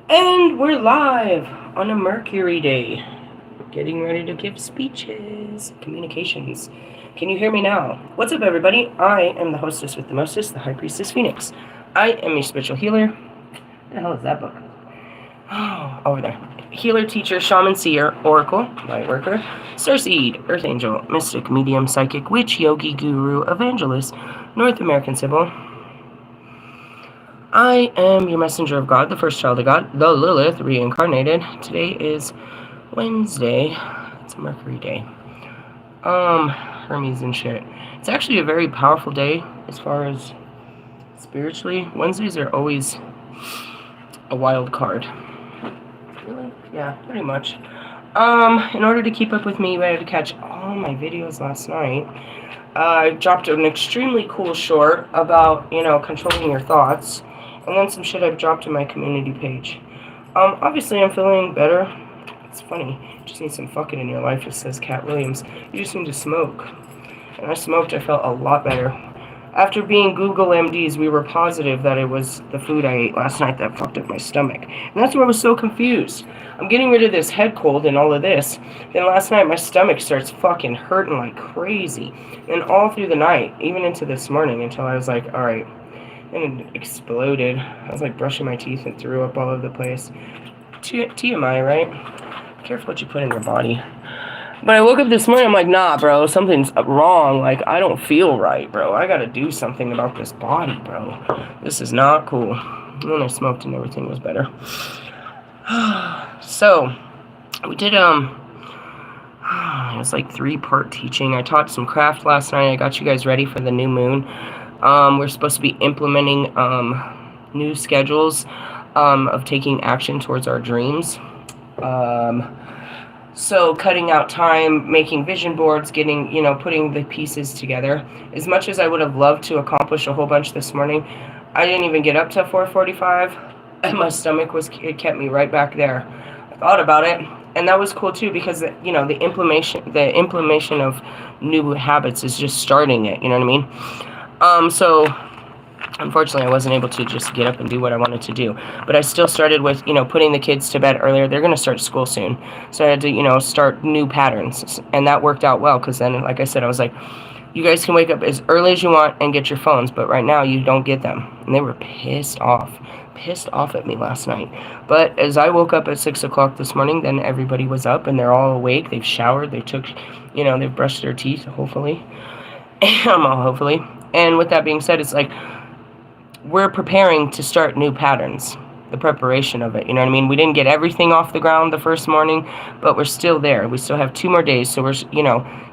And we're live on a Mercury day, getting ready to give speeches, communications. Can you hear me now? What's up, everybody? I am the hostess with the mostest, the High Priestess Phoenix. I am a spiritual healer. What the hell is that book? Oh, over there. Healer, teacher, shaman, seer, oracle, light worker, Starseed, earth angel, mystic, medium, psychic, witch, yogi, guru, evangelist, North American Sybil. I am your messenger of God, the first child of God, the Lilith, reincarnated. Today is Wednesday. It's a Mercury day. Hermes and shit. It's actually a very powerful day as far as spiritually. Wednesdays are always a wild card. Really? Yeah, pretty much. In order to keep up with me, you had to catch all my videos last night. I dropped an extremely cool short about, controlling your thoughts. And then some shit I've dropped in my community page. Obviously I'm feeling better. It's funny. You just need some fucking in your life, it says Cat Williams. You just need to smoke. And I smoked, I felt a lot better. After being Google MDs, we were positive that it was the food I ate last night that fucked up my stomach. And that's where I was so confused. I'm getting rid of this head cold and all of this. Then last night my stomach starts fucking hurting like crazy. And all through the night, even into this morning, until I was like, alright. And it exploded. I was like brushing my teeth and threw up all over the place. TMI, right? Careful what you put in your body. But I woke up this morning, I'm like, nah, bro, something's wrong. Like, I don't feel right, bro. I gotta do something about this body, bro. This is not cool. And then I smoked and everything was better. So, we did, it was like 3-part teaching. I taught some craft last night. I got you guys ready for the new moon. We're supposed to be implementing new schedules of taking action towards our dreams. So cutting out time, making vision boards, getting, putting the pieces together. As much as I would have loved to accomplish a whole bunch this morning, I didn't even get up till 4:45, and my stomach it kept me right back there. I thought about it, and that was cool too because, the implementation of new habits is just starting it, you know what I mean? So unfortunately I wasn't able to just get up and do what I wanted to do, but I still started with, putting the kids to bed earlier. They're going to start school soon, so I had to, start new patterns, and that worked out well, because then, like I said, I was like, you guys can wake up as early as you want and get your phones, but right now you don't get them. And they were pissed off at me last night. But as I woke up at 6 o'clock this morning, then everybody was up and they're all awake. They've showered, they took, they've brushed their teeth, hopefully. Hopefully. And with that being said, it's like, we're preparing to start new patterns, the preparation of it, you know what I mean? We didn't get everything off the ground the first morning, but we're still there. We still have 2 more days, so we're,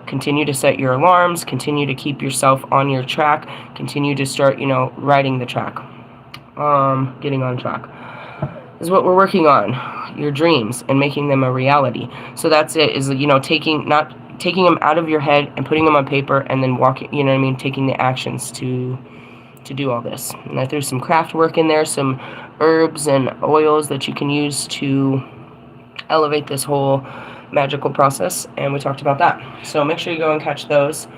continue to set your alarms, continue to keep yourself on your track, continue to start, riding the track, getting on track is what we're working on, your dreams, and making them a reality. So that's it, is, taking them out of your head and putting them on paper, and then walking, taking the actions to do all this. And I threw some craft work in there, some herbs and oils that you can use to elevate this whole magical process, and we talked about that. So make sure you go and catch those.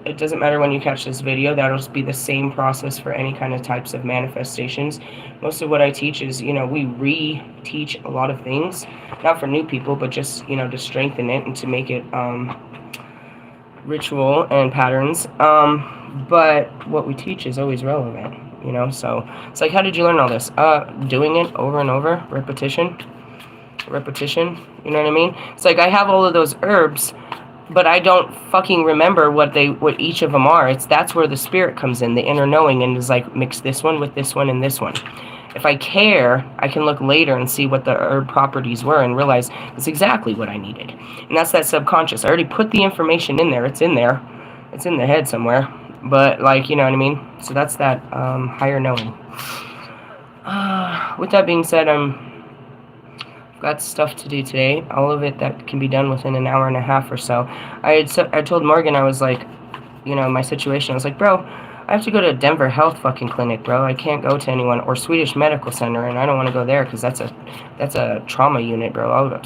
It doesn't matter when you catch this video, that'll just be the same process for any kind of types of manifestations. Most of what I teach is, we re-teach a lot of things, not for new people, but just, to strengthen it and to make it ritual and patterns. But what we teach is always relevant, so it's like, how did you learn all this? Doing it over and over, repetition, you know what I mean? It's like, I have all of those herbs, but I don't fucking remember what each of them are. That's where the spirit comes in, the inner knowing, and is like, mix this one with this one and this one. If I care, I can look later and see what the herb properties were and realize it's exactly what I needed. And that's that subconscious. I already put the information in there. It's in there. It's in the head somewhere. But, like, you know what I mean? So that's that higher knowing. With that being said, I've got stuff to do today. All of it that can be done within an hour and a half or so. I told Morgan, I was like, my situation. I was like, bro, I have to go to Denver Health fucking clinic, bro. I can't go to anyone, or Swedish Medical Center, and I don't want to go there because that's a trauma unit, bro.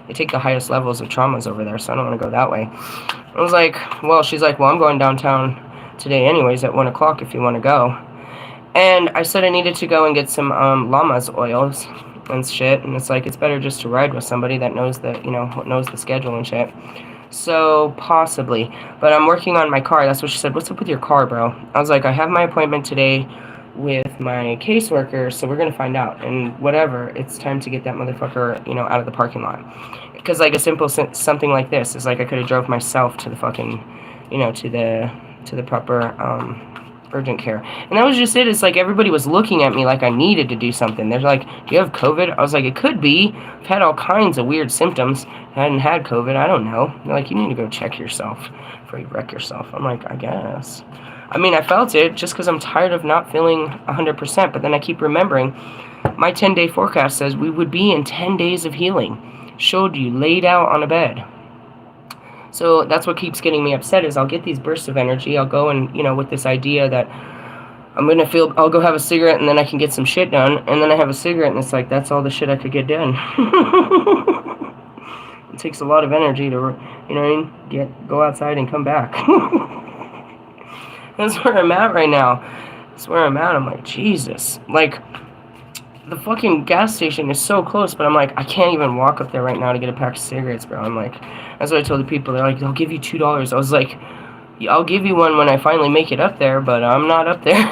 They take the highest levels of traumas over there, so I don't want to go that way. I was like, well, she's like, well, I'm going downtown today anyways at 1 o'clock if you want to go. And I said I needed to go and get some llamas oils, and shit. And it's like, it's better just to ride with somebody that knows the, you know, knows the schedule and shit. So, possibly. But I'm working on my car. That's what she said. What's up with your car, bro? I was like, I have my appointment today with my caseworker, so we're going to find out. And whatever, it's time to get that motherfucker, you know, out of the parking lot. Because, like, a simple something like this is like I could have drove myself to the fucking, you know, to the proper, urgent care. And that was just it. It's like everybody was looking at me like I needed to do something. They're like, do you have COVID? I was like, it could be. I've had all kinds of weird symptoms. I hadn't had COVID. I don't know. They're like, you need to go check yourself before you wreck yourself. I'm like, I guess. I mean, I felt it just because I'm tired of not feeling 100%. But then I keep remembering my 10-day forecast says we would be in 10 days of healing. Showed you laid out on a bed. So that's what keeps getting me upset is I'll get these bursts of energy. I'll go and, you know, with this idea that I'm going to feel, I'll go have a cigarette and then I can get some shit done. And then I have a cigarette and it's like, that's all the shit I could get done. It takes a lot of energy to, you know what I mean, go outside and come back. That's where I'm at right now. That's where I'm at. I'm like, Jesus. Like, the fucking gas station is so close, but I'm like, I can't even walk up there right now to get a pack of cigarettes, bro. I'm like, that's what I told the people. They're like, I'll give you $2. I was like, I'll give you one when I finally make it up there, but I'm not up there.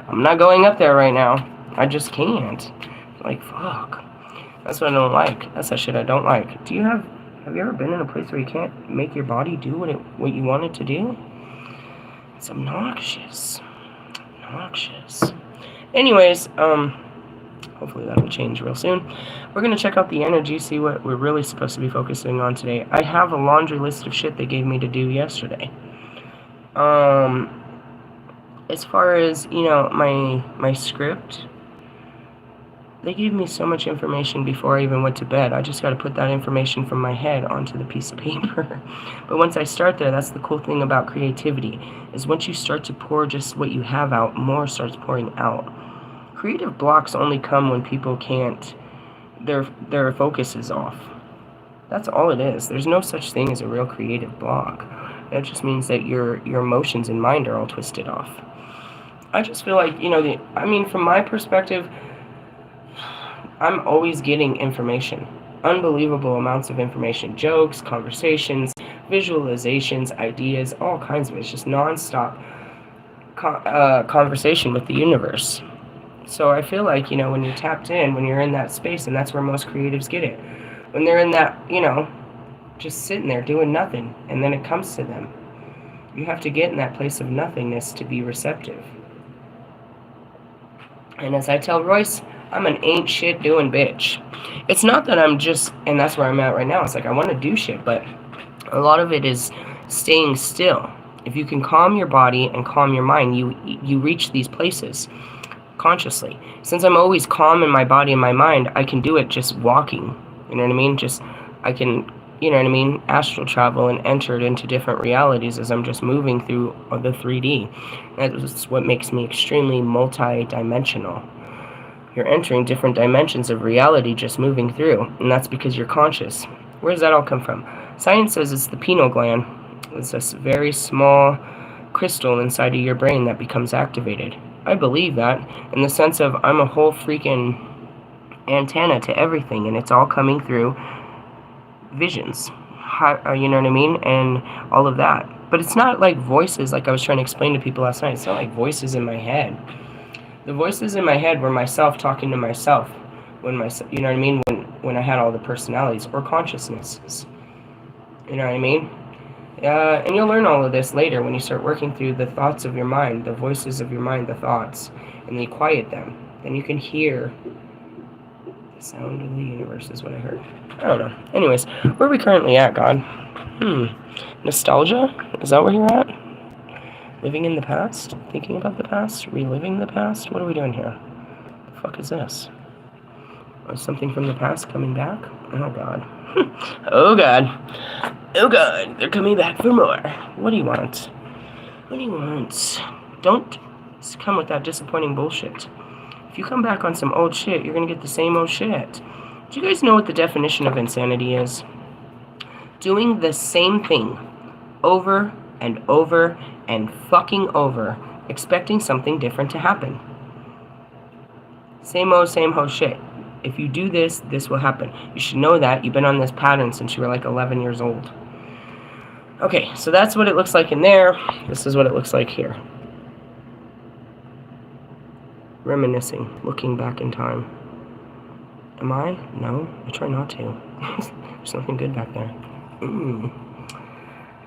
I'm not going up there right now. I just can't. Like, fuck. That's what I don't like. That's that shit I don't like. Have you ever been in a place where you can't make your body do what you want it to do? It's obnoxious. Obnoxious. Anyways, hopefully that will change real soon. We're going to check out the energy, see what we're really supposed to be focusing on today. I have a laundry list of shit they gave me to do yesterday. As far as, you know, my script, they gave me so much information before I even went to bed. I just got to put that information from my head onto the piece of paper. But once I start there, that's the cool thing about creativity, is once you start to pour just what you have out, more starts pouring out. Creative blocks only come when people can't, their focus is off. That's all it is. There's no such thing as a real creative block. That just means that your emotions and mind are all twisted off. I just feel like, you know, I mean, from my perspective, I'm always getting information. Unbelievable amounts of information. Jokes, conversations, visualizations, ideas, all kinds of it. It's just non-stop conversation with the universe. So I feel like, you know, when you're tapped in, when you're in that space, and that's where most creatives get it. When they're in that, you know, just sitting there doing nothing, and then it comes to them. You have to get in that place of nothingness to be receptive. And as I tell Royce, I'm an ain't shit doing bitch. It's not that I'm just, and that's where I'm at right now. It's like I want to do shit, but a lot of it is staying still. If you can calm your body and calm your mind, you reach these places consciously. Since I'm always calm in my body and my mind, I can do it just walking. You know what I mean? Just, I can, you know what I mean, astral travel and enter it into different realities as I'm just moving through the 3D. That's what makes me extremely multi-dimensional. You're entering different dimensions of reality just moving through, and that's because you're conscious. Where does that all come from? Science says it's the pineal gland. It's this very small crystal inside of your brain that becomes activated. I believe that in the sense of I'm a whole freaking antenna to everything, and it's all coming through visions. You know what I mean? And all of that. But it's not like voices, like I was trying to explain to people last night. It's not like voices in my head. The voices in my head were myself talking to myself, you know what I mean, when I had all the personalities or consciousnesses. You know what I mean? And you'll learn all of this later when you start working through the thoughts of your mind, the voices of your mind, the thoughts, and you quiet them. Then you can hear the sound of the universe is what I heard. I don't know. Anyways, where are we currently at, God? Nostalgia? Is that where you're at? Living in the past? Thinking about the past? Reliving the past? What are we doing here? The fuck is this? Is something from the past coming back? Oh, God. Oh, God. Oh, God. They're coming back for more. What do you want? What do you want? Don't come with that disappointing bullshit. If you come back on some old shit, you're going to get the same old shit. Do you guys know what the definition of insanity is? Doing the same thing over and over and fucking over, expecting something different to happen. Same old shit. If you do this, this will happen. You should know that. You've been on this pattern since you were like 11 years old. Okay, so that's what it looks like in there. This is what it looks like here. Reminiscing, looking back in time. Am I? No, I try not to. There's nothing good back there.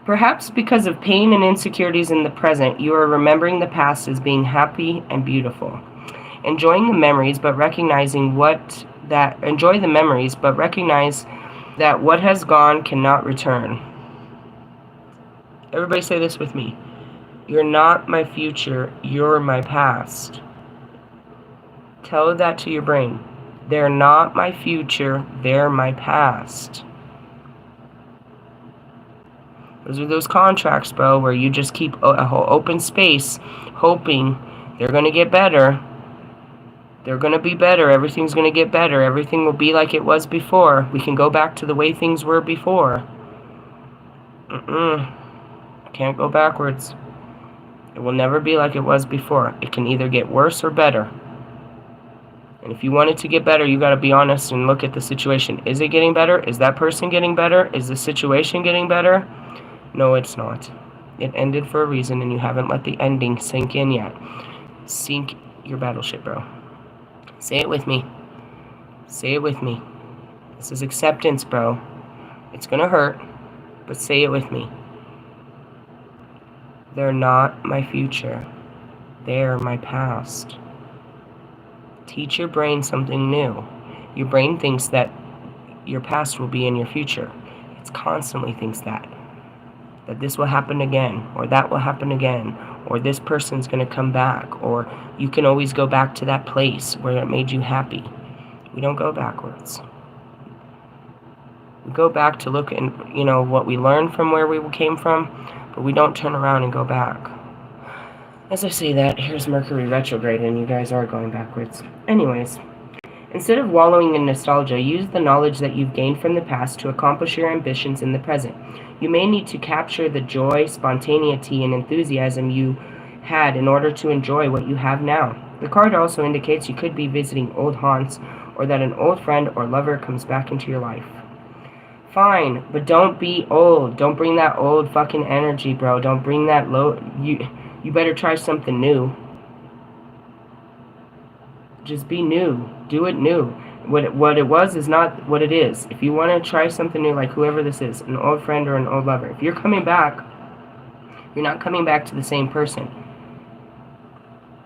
Perhaps because of pain and insecurities in the present, you are remembering the past as being happy and beautiful. Enjoy the memories, but recognize that what has gone cannot return. Everybody say this with me. You're not my future, you're my past. Tell that to your brain. They're not my future, they're my past. Those are those contracts, bro, where you just keep a whole open space, hoping they're going to get better. They're going to be better. Everything's going to get better. Everything will be like it was before. We can go back to the way things were before. Can't go backwards. It will never be like it was before. It can either get worse or better. And if you want it to get better, you got to be honest and look at the situation. Is it getting better? Is that person getting better? Is the situation getting better? No, it's not. It ended for a reason, and you haven't let the ending sink in yet. Sink your battleship, bro. Say it with me. Say it with me. This is acceptance, bro. It's gonna hurt, but say it with me. They're not my future. They're my past. Teach your brain something new. Your brain thinks that your past will be in your future. It constantly thinks that this will happen again, or that will happen again, or this person's going to come back, or you can always go back to that place where it made you happy. We don't go backwards. We go back to look at, what we learned from where we came from, but we don't turn around and go back. As I say that, here's Mercury retrograde, and you guys are going backwards. Anyways, instead of wallowing in nostalgia, use the knowledge that you've gained from the past to accomplish your ambitions in the present. You may need to capture the joy, spontaneity, and enthusiasm you had in order to enjoy what you have now. The card also indicates you could be visiting old haunts, or that an old friend or lover comes back into your life. Fine, but don't be old. Don't bring that old fucking energy, bro. Don't bring that low. You better try something new. Just be new. Do it new. What it was is not what it is. If you want to try something new, like whoever this is, an old friend or an old lover, if you're coming back, you're not coming back to the same person.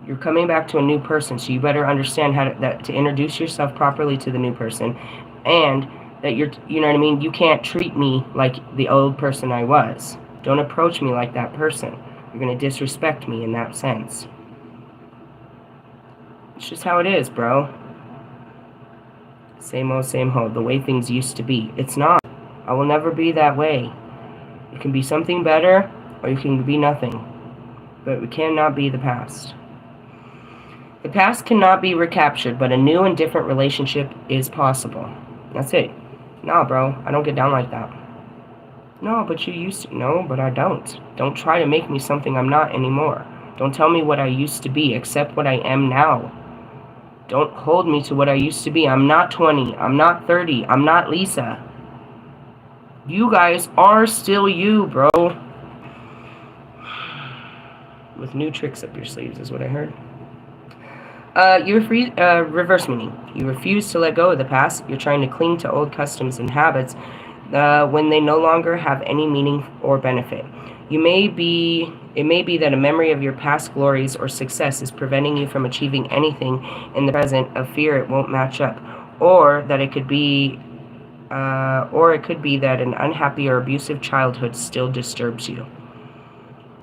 You're coming back to a new person, so you better understand how to introduce yourself properly to the new person, and that you know what I mean? You can't treat me like the old person I was. Don't approach me like that person. You're going to disrespect me in that sense. It's just how it is, bro. Same old, same old. The way things used to be. It's not. I will never be that way. It can be something better, or you can be nothing. But we cannot be the past. The past cannot be recaptured, but a new and different relationship is possible. That's it. Nah, bro. I don't get down like that. No, but you used to. No, but I don't. Don't try to make me something I'm not anymore. Don't tell me what I used to be. Accept what I am now. Don't hold me to what I used to be. I'm not 20. I'm not 30. I'm not Lisa. You guys are still you, bro. With new tricks up your sleeves is what I heard. Reverse meaning. You refuse to let go of the past. You're trying to cling to old customs and habits when they no longer have any meaning or benefit. It may be that a memory of your past glories or success is preventing you from achieving anything in the present of fear it won't match up, or it could be that an unhappy or abusive childhood still disturbs you.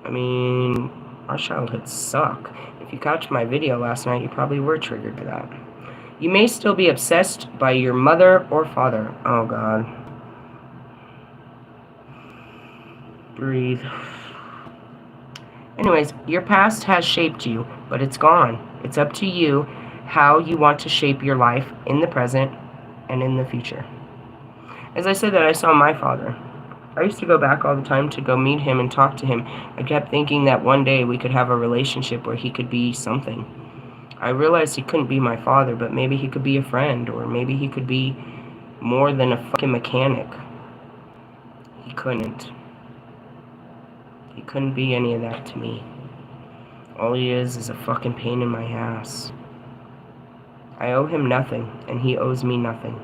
I mean, our childhoods suck. If you catch my video last night, you probably were triggered by that. You may still be obsessed by your mother or father. Oh God. Breathe. Anyways, your past has shaped you, but it's gone. It's up to you how you want to shape your life in the present and in the future. As I said that, I saw my father. I used to go back all the time to go meet him and talk to him. I kept thinking that one day we could have a relationship where he could be something. I realized he couldn't be my father, but maybe he could be a friend, or maybe he could be more than a fucking mechanic. He couldn't. He couldn't be any of that to me. All he is a fucking pain in my ass. I owe him nothing, and he owes me nothing.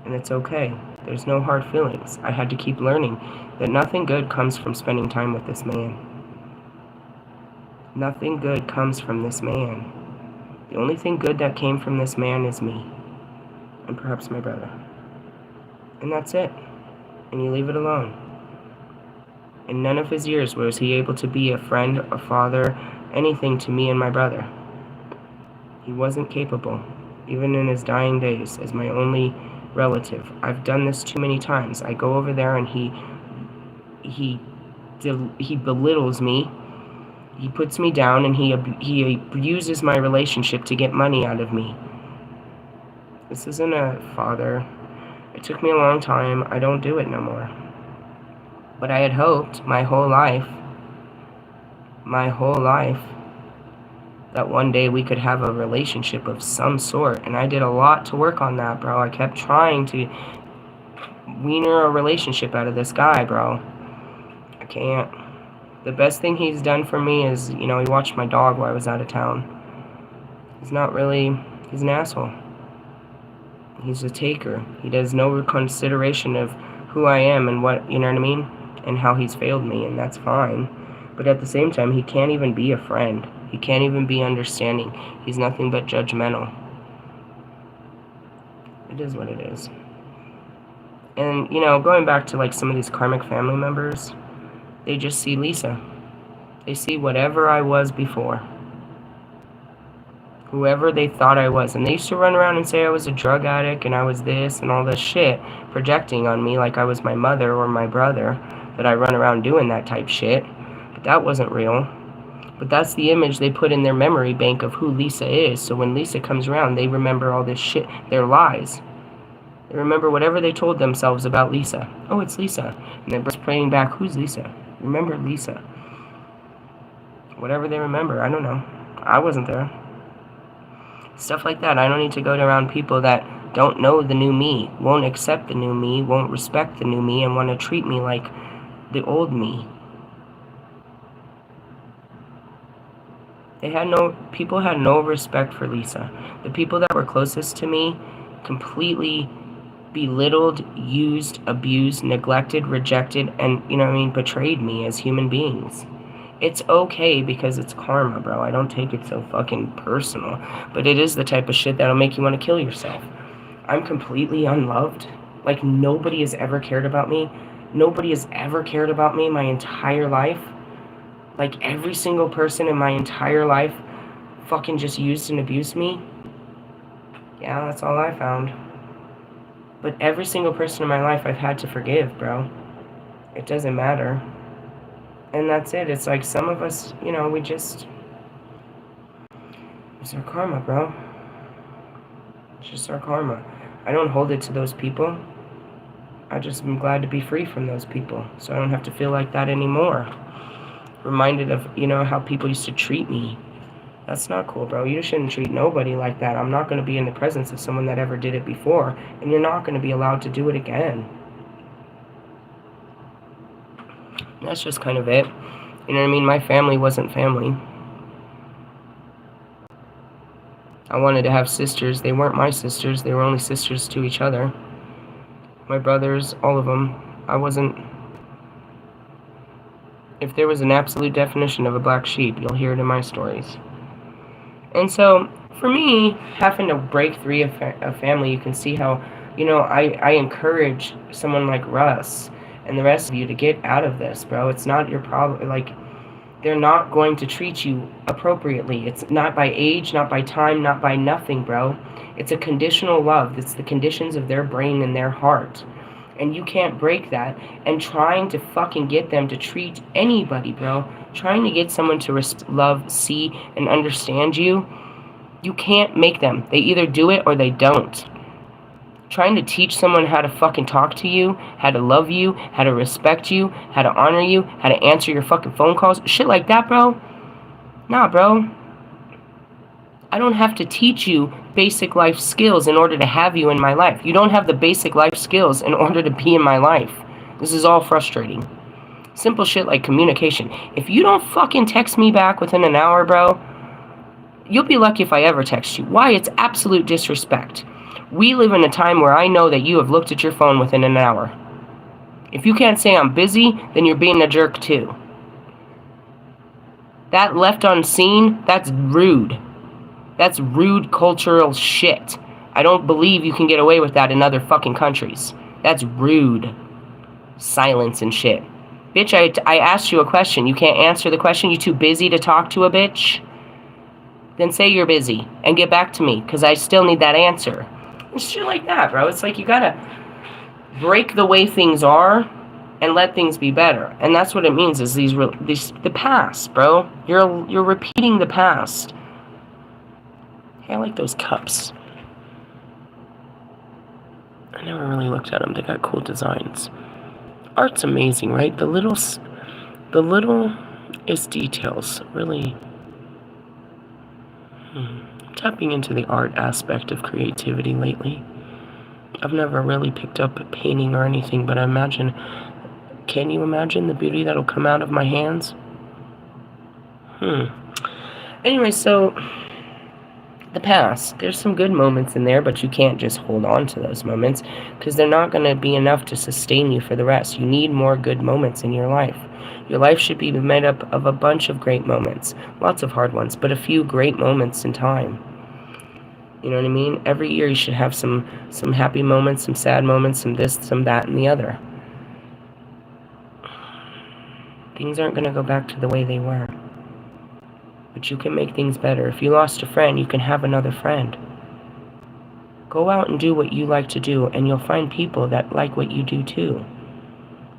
And it's okay. There's no hard feelings. I had to keep learning that nothing good comes from spending time with this man. Nothing good comes from this man. The only thing good that came from this man is me. And perhaps my brother. And that's it. And you leave it alone. In none of his years was he able to be a friend, a father, anything to me and my brother. He wasn't capable, even in his dying days, as my only relative. I've done this too many times. I go over there and he belittles me. He puts me down, and he abuses my relationship to get money out of me. This isn't a father. It took me a long time. I don't do it no more. But I had hoped my whole life, that one day we could have a relationship of some sort. And I did a lot to work on that, bro. I kept trying to wiener a relationship out of this guy, bro. I can't. The best thing he's done for me is, he watched my dog while I was out of town. He's an asshole. He's a taker. He does no consideration of who I am and what, you know what I mean? And how he's failed me, and that's fine. But at the same time, he can't even be a friend. He can't even be understanding. He's nothing but judgmental. It is what it is. And, going back to, like, some of these karmic family members, they just see Lisa. They see whatever I was before. Whoever they thought I was. And they used to run around and say I was a drug addict and I was this and all this shit, projecting on me like I was my mother or my brother, that I run around doing that type shit. But that wasn't real. But that's the image they put in their memory bank of who Lisa is. So when Lisa comes around, they remember all this shit, their lies. They remember whatever they told themselves about Lisa. Oh, it's Lisa. And they're praying back, who's Lisa? Remember Lisa. Whatever they remember, I don't know. I wasn't there. Stuff like that. I don't need to go around people that don't know the new me, won't accept the new me, won't respect the new me, and want to treat me like the old me. People had no respect for Lisa. The people that were closest to me completely belittled, used, abused, neglected, rejected, and, betrayed me as human beings. It's okay because it's karma, bro. I don't take it so fucking personal. But it is the type of shit that'll make you want to kill yourself. I'm completely unloved. Like, nobody has ever cared about me. Nobody has ever cared about me my entire life. Like, every single person in my entire life fucking just used and abused me. Yeah, that's all I found. But every single person in my life I've had to forgive, bro. It doesn't matter. And that's it. It's like some of us, it's our karma, bro. It's just our karma. I don't hold it to those people. I just am glad to be free from those people. So I don't have to feel like that anymore. Reminded of, how people used to treat me. That's not cool, bro. You shouldn't treat nobody like that. I'm not going to be in the presence of someone that ever did it before. And you're not going to be allowed to do it again. That's just kind of it. You know what I mean? My family wasn't family. I wanted to have sisters. They weren't my sisters. They were only sisters to each other. My brothers, all of them. I wasn't... If there was an absolute definition of a black sheep, you'll hear it in my stories. And so, for me, having to break free of family, you can see how, I encourage someone like Russ and the rest of you to get out of this, bro. It's not your problem. Like, they're not going to treat you appropriately. It's not by age, not by time, not by nothing, bro. It's a conditional love. It's the conditions of their brain and their heart. And you can't break that. And trying to fucking get them to treat anybody, bro. Trying to get someone to love, see, and understand you. You can't make them. They either do it or they don't. Trying to teach someone how to fucking talk to you, how to love you, how to respect you, how to honor you, how to answer your fucking phone calls. Shit like that, bro. Nah, bro. I don't have to teach you basic life skills in order to have you in my life. You don't have the basic life skills in order to be in my life. This is all frustrating. Simple shit like communication. If you don't fucking text me back within an hour, bro, you'll be lucky if I ever text you. Why? It's absolute disrespect. We live in a time where I know that you have looked at your phone within an hour. If you can't say I'm busy, then you're being a jerk too. That left unseen, that's rude. That's rude cultural shit. I don't believe you can get away with that in other fucking countries. That's rude. Silence and shit. Bitch, I asked you a question. You can't answer the question? You too busy to talk to a bitch? Then say you're busy and get back to me, because I still need that answer. And shit like that, bro. It's like you gotta break the way things are and let things be better. And that's what it means, is the past, bro. You're repeating the past. Hey, I like those cups. I never really looked at them. They got cool designs. Art's amazing, right? The littlest details, really. Tapping into the art aspect of creativity lately. I've never really picked up painting or anything, but can you imagine the beauty that'll come out of my hands? Anyway, so the past, there's some good moments in there, but you can't just hold on to those moments, because they're not going to be enough to sustain you for the rest. You need more good moments in your life. Your life should be made up of a bunch of great moments. Lots of hard ones, but a few great moments in time. You know what I mean? Every year you should have some happy moments, some sad moments, some this, some that, and the other. Things aren't going to go back to the way they were. But you can make things better. If you lost a friend, you can have another friend. Go out and do what you like to do, and you'll find people that like what you do too.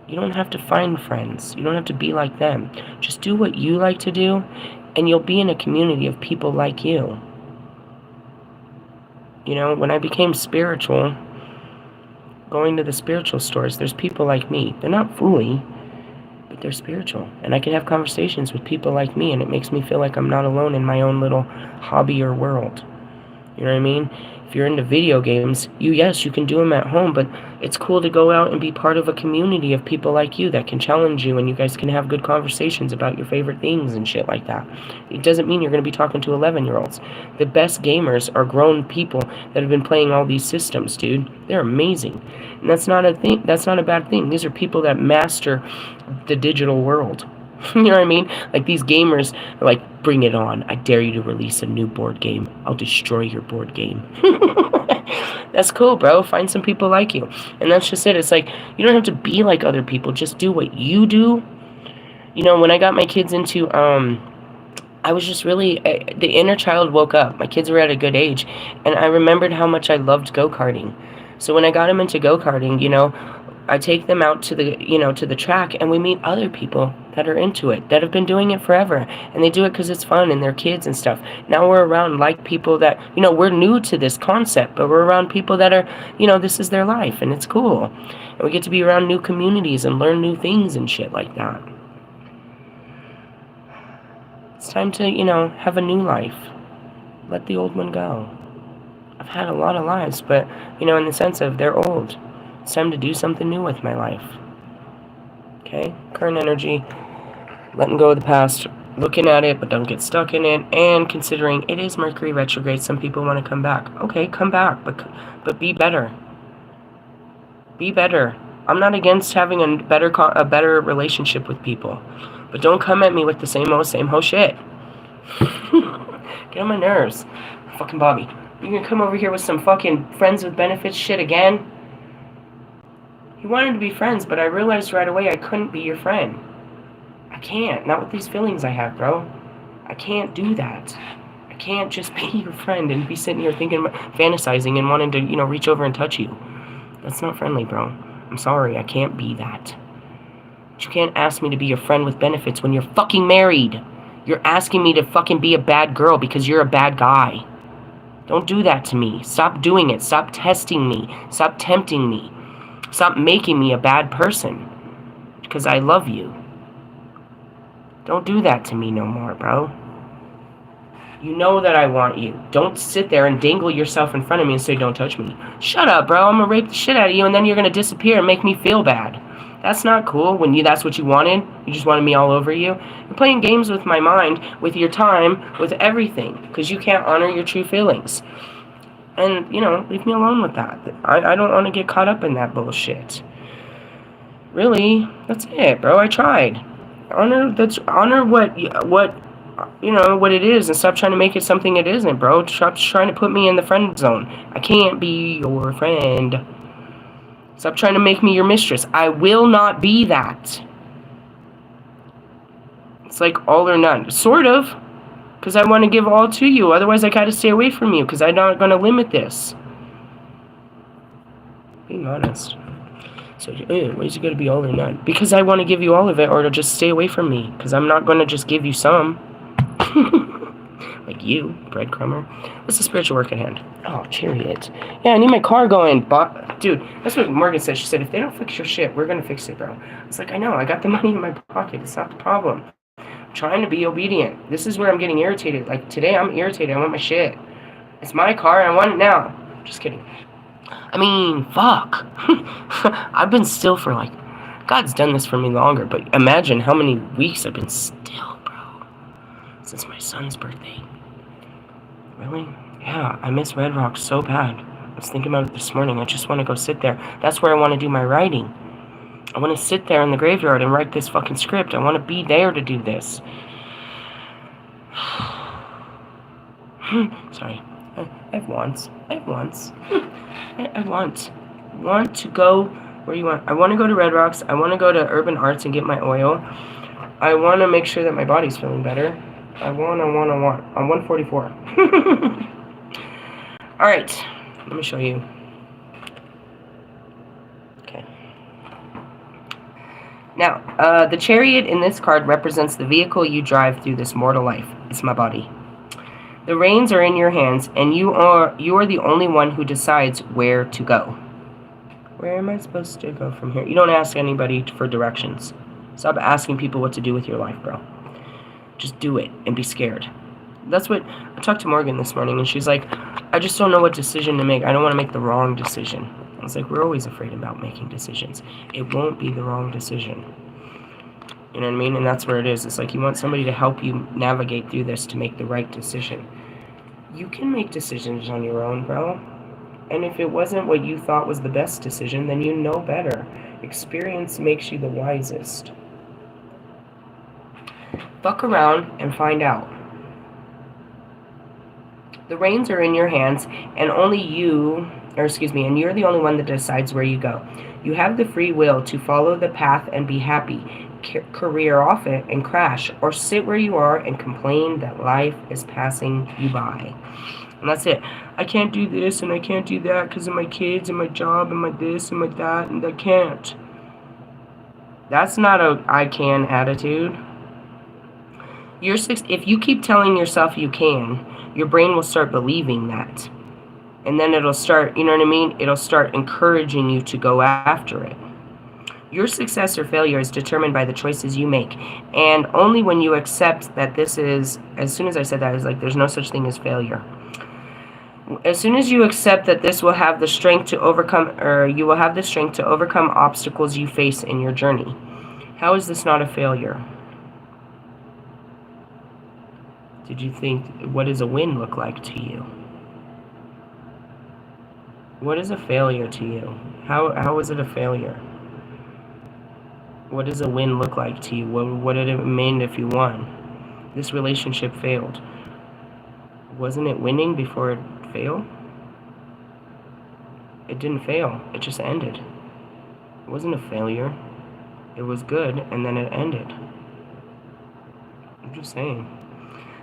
You don't have to find friends. You don't have to be like them. Just do what you like to do, and you'll be in a community of people like you. You know, when I became spiritual, going to the spiritual stores, there's people like me. They're not fully, but they're spiritual. And I can have conversations with people like me, and it makes me feel like I'm not alone in my own little hobby or world. You know what I mean? If you're into video games, yes, you can do them at home, but it's cool to go out and be part of a community of people like you that can challenge you, and you guys can have good conversations about your favorite things and shit like that. It doesn't mean you're going to be talking to 11-year-olds. The best gamers are grown people that have been playing all these systems, dude. They're amazing. And that's not a thing. That's not a bad thing. These are people that master the digital world. You know what I mean? Like, these gamers are like, bring it on. I dare you to release a new board game. I'll destroy your board game. That's cool, bro. Find some people like you. And that's just it. It's like, you don't have to be like other people. Just do what you do. You know, when I got my kids into, I was just really, the inner child woke up. My kids were at a good age. And I remembered how much I loved go-karting. So when I got them into go-karting, you know, I take them out to the track, and we meet other people that are into it, that have been doing it forever, and they do it because it's fun and they're kids and stuff. Now we're around like people that, you know, we're new to this concept, but we're around people that are, you know, this is their life, and it's cool. And we get to be around new communities and learn new things and shit like that. It's time to, you know, have a new life. Let the old one go. I've had a lot of lives, but, you know, in the sense of they're old. It's time to do something new with my life. Okay? Current energy. Letting go of the past. Looking at it, but don't get stuck in it. And considering it is Mercury retrograde, some people want to come back. Okay, come back, but be better. Be better. I'm not against having a better relationship with people. But don't come at me with the same old shit. Get on my nerves. Fucking Bobby. You gonna come over here with some fucking friends with benefits shit again? You wanted to be friends, but I realized right away I couldn't be your friend. I can't. Not with these feelings I have, bro. I can't do that. I can't just be your friend and be sitting here thinking, fantasizing and wanting to, you know, reach over and touch you. That's not friendly, bro. I'm sorry. I can't be that. But you can't ask me to be your friend with benefits when you're fucking married. You're asking me to fucking be a bad girl because you're a bad guy. Don't do that to me. Stop doing it. Stop testing me. Stop tempting me. Stop making me a bad person. Because I love you. Don't do that to me no more, bro. You know that I want you. Don't sit there and dangle yourself in front of me and say, don't touch me. Shut up, bro. I'm going to rape the shit out of you, and then you're going to disappear and make me feel bad. That's not cool when that's what you wanted. You just wanted me all over you. You're playing games with my mind, with your time, with everything, because you can't honor your true feelings. And, leave me alone with that. I don't want to get caught up in that bullshit. Really, that's it, bro. I tried. Honor what it is, and stop trying to make it something it isn't, bro. Stop trying to put me in the friend zone. I can't be your friend. Stop trying to make me your mistress. I will not be that. It's like all or none. Sort of. Because I want to give all to you. Otherwise, I gotta stay away from you. Because I'm not going to limit this. Being honest. So, why is it going to be all or none? Because I want to give you all of it, or to just stay away from me. Because I'm not going to just give you some. Like you, breadcrumber. What's the spiritual work at hand? Oh, Chariot. Yeah, I need my car going. Dude, that's what Morgan said. She said, if they don't fix your shit, we're going to fix it, bro. It's like, I know. I got the money in my pocket. It's not the problem. I'm trying to be obedient. This is where I'm getting irritated. Like, today I'm irritated. I want my shit. It's my car. I want it now. Just kidding. I mean, fuck. I've been still for, God's done this for me longer, but imagine how many weeks I've been still, bro. Since my son's birthday. Really? Yeah, I miss Red Rock so bad. I was thinking about it this morning. I just want to go sit there. That's where I want to do my writing. I want to sit there in the graveyard and write this fucking script. I want to be there to do this. Sorry. I have wants. I want to go where you want. I want to go to Red Rocks. I want to go to Urban Arts and get my oil. I want to make sure that my body's feeling better. I want. I'm 144. Alright. Let me show you. Okay. Now, the Chariot in this card represents the vehicle you drive through this mortal life. It's my body. The reins are in your hands, and you are the only one who decides where to go. Where am I supposed to go from here? You don't ask anybody for directions. Stop asking people what to do with your life, bro. Just do it and be scared. That's what I talked to Morgan this morning, and she's like, I just don't know what decision to make. I don't want to make the wrong decision. I was like, we're always afraid about making decisions. It won't be the wrong decision. You know what I mean? And that's where it is. It's like you want somebody to help you navigate through this to make the right decision. You can make decisions on your own, bro. And if it wasn't what you thought was the best decision, then you know better. Experience makes you the wisest. Fuck around and find out. The reins are in your hands, and and you're the only one that decides where you go. You have the free will to follow the path and be happy, career off it and crash, or sit where you are and complain that life is passing you by. And that's it. I can't do this and I can't do that because of my kids and my job and my this and my that, and I can't. That's not a I can attitude. If you keep telling yourself you can, your brain will start believing that. And then it'll start, you know what I mean? It'll start encouraging you to go after it. Your success or failure is determined by the choices you make. And only when you accept that this is, as soon as I said that, it's like there's no such thing as failure. As soon as you accept that this will have the strength to overcome, or you will have the strength to overcome obstacles you face in your journey. How is this not a failure? Did you think, what does a win look like to you? What is a failure to you? How is it a failure? What does a win look like to you? What did it mean if you won? This relationship failed. Wasn't it winning before it failed? It didn't fail. It just ended. It wasn't a failure. It was good, and then it ended. I'm just saying.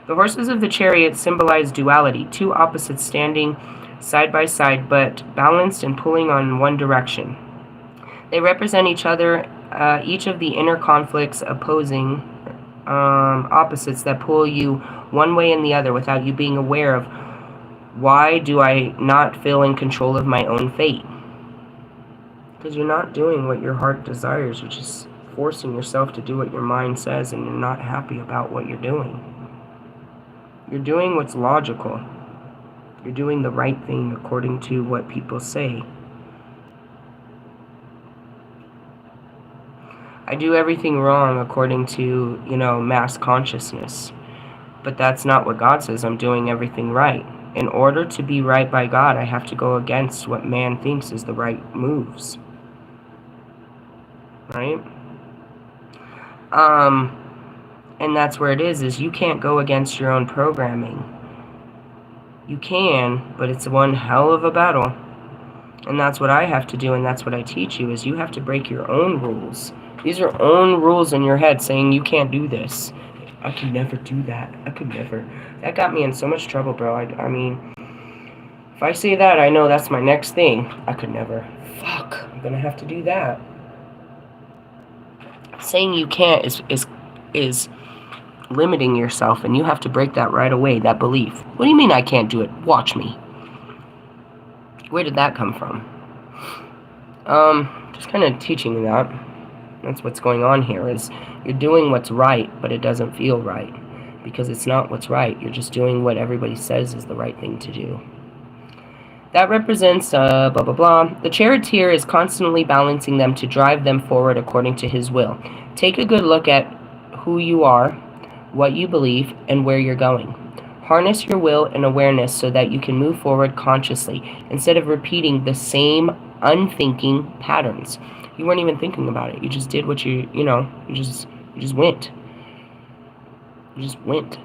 The horses of the Chariot symbolize duality, two opposites standing side by side, but balanced and pulling on one direction. They represent each other, each of the inner conflicts, opposing opposites that pull you one way and the other without you being aware of, why do I not feel in control of my own fate? Because you're not doing what your heart desires. You're just forcing yourself to do what your mind says, and you're not happy about what you're doing. You're doing what's logical. You're doing the right thing according to what people say. I do everything wrong according to, mass consciousness. But that's not what God says. I'm doing everything right. In order to be right by God, I have to go against what man thinks is the right moves. Right? And that's where it is you can't go against your own programming. You can, but it's one hell of a battle. And that's what I have to do, and that's what I teach you, is you have to break your own rules. These are own rules in your head saying you can't do this. I could never do that. I could never. That got me in so much trouble, bro. I mean, if I say that, I know that's my next thing. I could never. Fuck. I'm gonna have to do that. Saying you can't is limiting yourself, and you have to break that right away, that belief. What do you mean I can't do it? Watch me. Where did that come from? Just kind of teaching you that. That's what's going on here, is you're doing what's right, but it doesn't feel right. Because it's not what's right. You're just doing what everybody says is the right thing to do. That represents, blah, blah, blah. The charioteer is constantly balancing them to drive them forward according to his will. Take a good look at who you are, what you believe, and where you're going. Harness your will and awareness so that you can move forward consciously instead of repeating the same unthinking patterns. You weren't even thinking about it. You just did what you just went. You just went.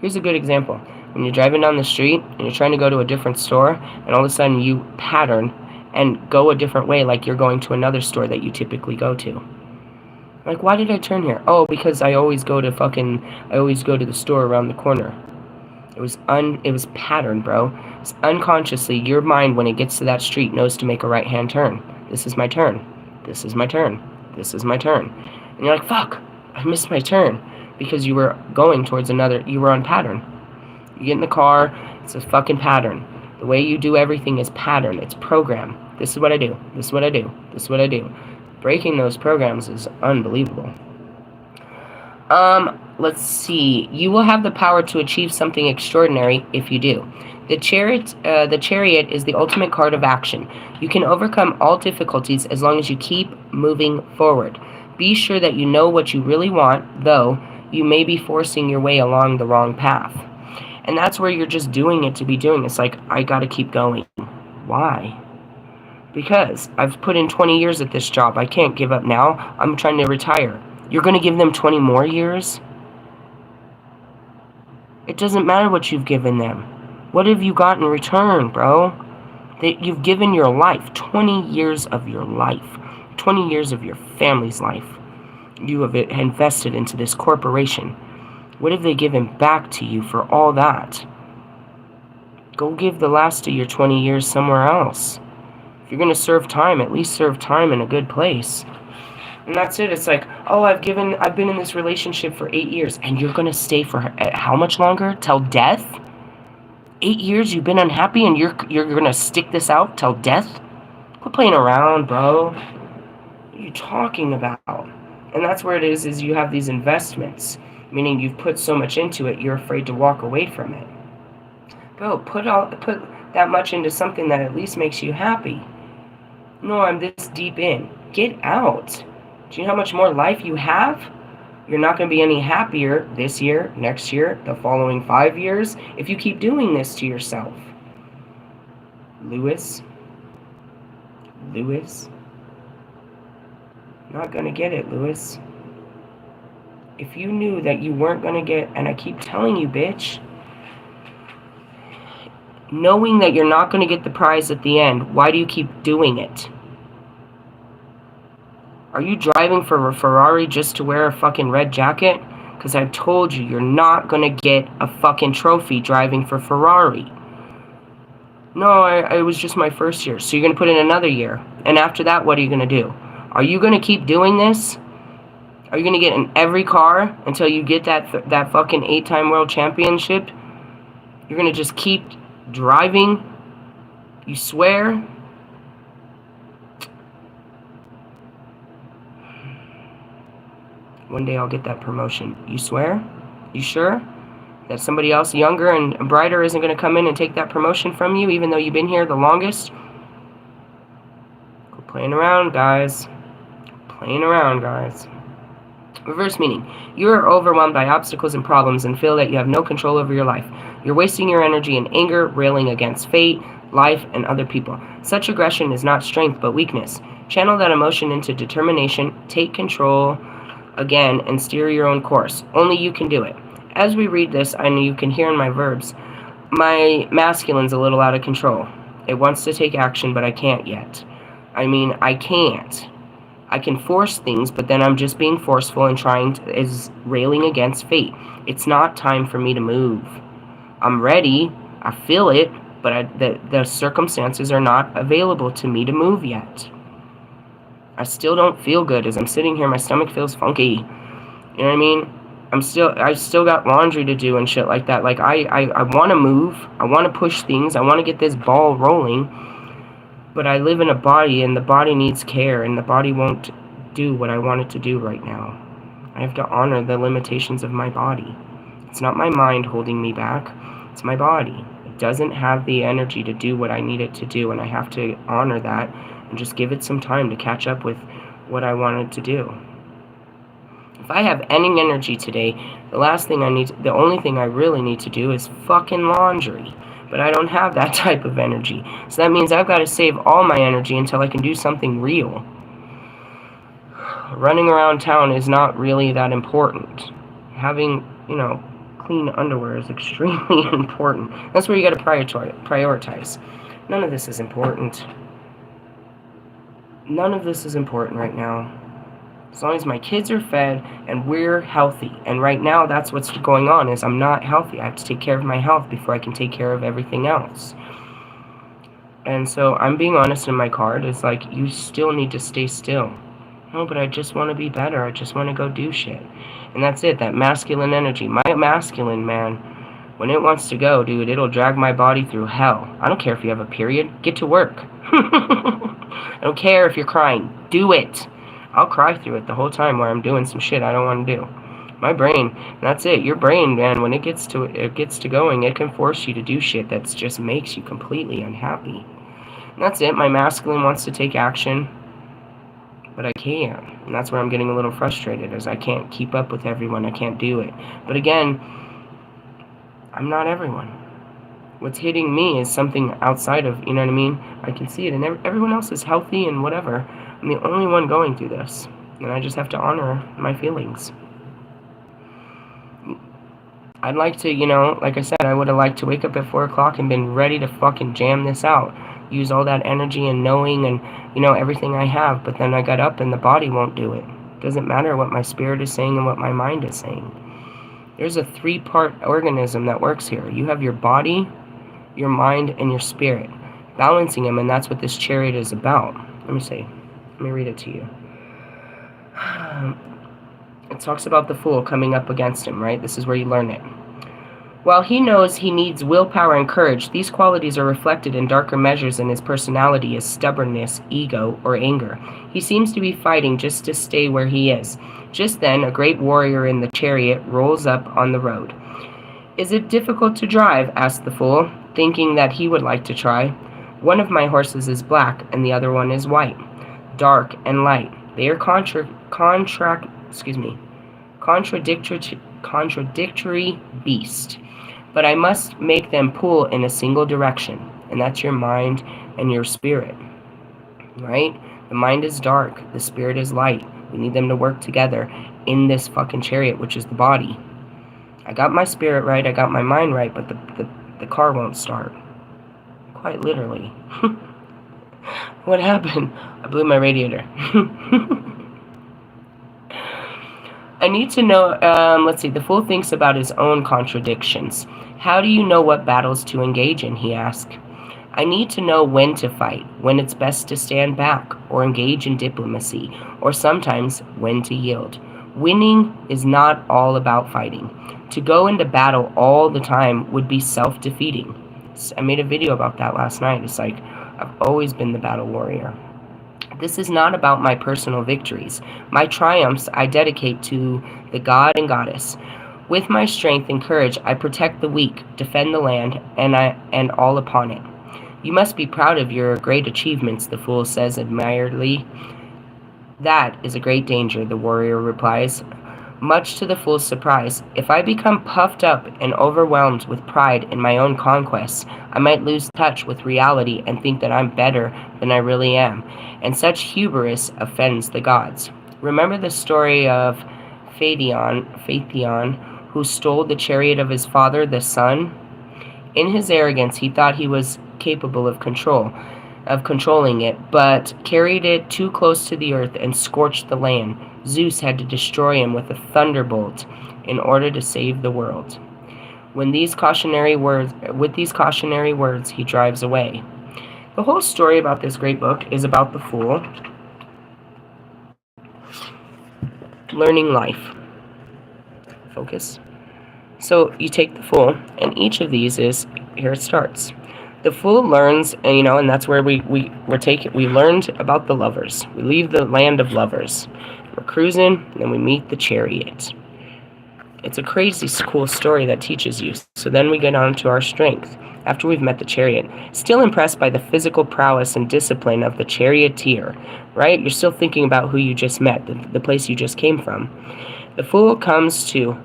Here's a good example. When you're driving down the street and you're trying to go to a different store, and all of a sudden you pattern and go a different way, like you're going to another store that you typically go to. Like, why did I turn here? Oh, because I always go to the store around the corner. It was pattern, bro. It's unconsciously, your mind, when it gets to that street, knows to make a right-hand turn. This is my turn. This is my turn. This is my turn. And you're like, fuck, I missed my turn. Because you were going towards you were on pattern. You get in the car, it's a fucking pattern. The way you do everything is pattern. It's program. This is what I do. This is what I do. This is what I do. Breaking those programs is unbelievable. Let's see. You will have the power to achieve something extraordinary if you do. The Chariot is the ultimate card of action. You can overcome all difficulties as long as you keep moving forward. Be sure that you know what you really want, though you may be forcing your way along the wrong path. And that's where you're just doing it to be doing it. It's like, I gotta keep going. Why? Because I've put in 20 years at this job. I can't give up now. I'm trying to retire. You're gonna give them 20 more years? It doesn't matter what you've given them. What have you got in return, bro? You've given your life, 20 years of your life, 20 years of your family's life. You have invested into this corporation. What have they given back to you for all that? Go give the last of your 20 years somewhere else. If you're going to serve time, at least serve time in a good place. And that's it. It's like, oh, I've been in this relationship for 8 years, and you're going to stay for how much longer? Till death? 8 years you've been unhappy, and you're going to stick this out till death? Quit playing around, bro. What are you talking about? And that's where it is you have these investments, meaning you've put so much into it, you're afraid to walk away from it. Bro, put that much into something that at least makes you happy. No, I'm this deep in. Get out. Do you know how much more life you have? You're not going to be any happier this year, next year, the following 5 years, if you keep doing this to yourself. Lewis. Not going to get it, Lewis. If you knew that you weren't going to get, and I keep telling you, bitch, knowing that you're not going to get the prize at the end, why do you keep doing it? Are you driving for a Ferrari just to wear a fucking red jacket? Because I told you, you're not going to get a fucking trophy driving for Ferrari. No, it was just my first year. So you're going to put in another year. And after that, what are you going to do? Are you going to keep doing this? Are you going to get in every car until you get that fucking 8-time world championship? You're going to just keep driving? You swear? One day I'll get that promotion. You swear? You sure? That somebody else younger and brighter isn't going to come in and take that promotion from you, even though you've been here the longest. Quit playing around, guys. Playing around, guys. Reverse meaning. You are overwhelmed by obstacles and problems and feel that you have no control over your life. You're wasting your energy in anger, railing against fate, life, and other people. Such aggression is not strength, but weakness. Channel that emotion into determination, take control again, and steer your own course. Only you can do it. As we read this, I know you can hear in my verbs, my masculine's a little out of control. It wants to take action, but I can't yet. I mean, I can't. I can force things, but then I'm just being forceful and is railing against fate. It's not time for me to move. I'm ready. I feel it, but the circumstances are not available to me to move yet. I still don't feel good as I'm sitting here. My stomach feels funky. You know what I mean? I still got laundry to do and shit like that. Like, I want to move. I want to push things. I want to get this ball rolling. But I live in a body, and the body needs care, and the body won't do what I want it to do right now. I have to honor the limitations of my body. It's not my mind holding me back. It's my body. It doesn't have the energy to do what I need it to do, and I have to honor that and just give it some time to catch up with what I wanted to do. If I have any energy today, the only thing I really need to do is fucking laundry. But I don't have that type of energy. So that means I've got to save all my energy until I can do something real. Running around town is not really that important. Having, clean underwear is extremely important. That's where you got to prioritize. None of this is important. None of this is important right now. As long as my kids are fed and we're healthy. And right now, that's what's going on, is I'm not healthy. I have to take care of my health before I can take care of everything else. And so I'm being honest in my card. It's like, you still need to stay still. No, but I just want to be better. I just want to go do shit. And that's it, that masculine energy. My masculine, man, when it wants to go, dude, it'll drag my body through hell. I don't care if you have a period. Get to work. I don't care if you're crying. Do it. I'll cry through it the whole time where I'm doing some shit I don't want to do. My brain, that's it. Your brain, man, when it gets to going, it can force you to do shit that just makes you completely unhappy. And that's it. My masculine wants to take action, but I can't. And that's where I'm getting a little frustrated, is I can't keep up with everyone. I can't do it. But again, I'm not everyone. What's hitting me is something outside of, you know what I mean? I can see it, and everyone else is healthy and whatever. I'm the only one going through this, and I just have to honor my feelings. I'd like to, like I said, I would have liked to wake up at 4 o'clock and been ready to fucking jam this out. Use all that energy and knowing and, everything I have, but then I got up and the body won't do it. It doesn't matter what my spirit is saying and what my mind is saying. There's a 3-part organism that works here. You have your body, your mind, and your spirit. Balancing them, and that's what this chariot is about. Let me see. Let me read it to you. It talks about the fool coming up against him, right? This is where you learn it. While he knows he needs willpower and courage, these qualities are reflected in darker measures in his personality as stubbornness, ego, or anger. He seems to be fighting just to stay where he is. Just then, a great warrior in the chariot rolls up on the road. "Is it difficult to drive?" asked the fool, thinking that he would like to try. "One of my horses is black, and the other one is white. Dark and light. They are contradictory beast. But I must make them pull in a single direction." And that's your mind and your spirit. Right? The mind is dark. The spirit is light. We need them to work together in this fucking chariot, which is the body. I got my spirit right. I got my mind right. But the car won't start. Quite literally. What happened? I blew my radiator. I need to know, let's see, the fool thinks about his own contradictions. "How do you know what battles to engage in?" he asked. "I need to know when to fight, when it's best to stand back or engage in diplomacy, or sometimes when to yield. Winning is not all about fighting. To go into battle all the time would be self-defeating." I made a video about that last night. It's like, I've always been the battle warrior. "This is not about my personal victories. My triumphs I dedicate to the god and goddess. With my strength and courage I protect the weak, defend the land, and all upon it. You must be proud of your great achievements, the fool says admiringly. That is a great danger, the warrior replies, much to the fool's surprise. If I become puffed up and overwhelmed with pride in my own conquests, I might lose touch with reality and think that I'm better than I really am, and such hubris offends the gods. Remember the story of Phaethon, who stole the chariot of his father, the sun? In his arrogance, he thought he was capable of controlling it, but carried it too close to the earth and scorched the land. Zeus had to destroy him with a thunderbolt in order to save the world. With these cautionary words, he drives away. The whole story about this great book is about the fool learning life. Focus. So you take the fool, and each of these is, here it starts. The fool learns, and that's where we learned about the lovers. We leave the land of lovers. We're cruising, and then we meet the chariot. It's a crazy cool story that teaches you. So then we get on to our strength. After we've met the chariot, still impressed by the physical prowess and discipline of the charioteer, right? You're still thinking about who you just met, the place you just came from. The fool comes to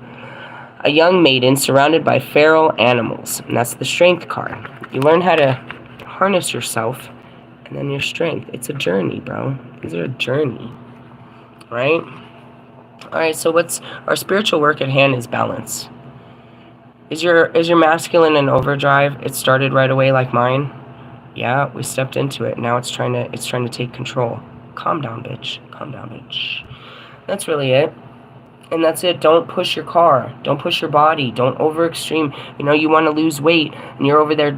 a young maiden surrounded by feral animals, and that's the strength card. You learn how to harness yourself, and then your strength. It's a journey, bro. These are a journey, right? All right. So what's our spiritual work at hand is balance. Is your masculine in overdrive? It started right away like mine. Yeah, we stepped into it. Now it's trying to take control. Calm down, bitch. Calm down, bitch. That's really it. And that's it. Don't push your car. Don't push your body. Don't over extreme. You want to lose weight and you're over there,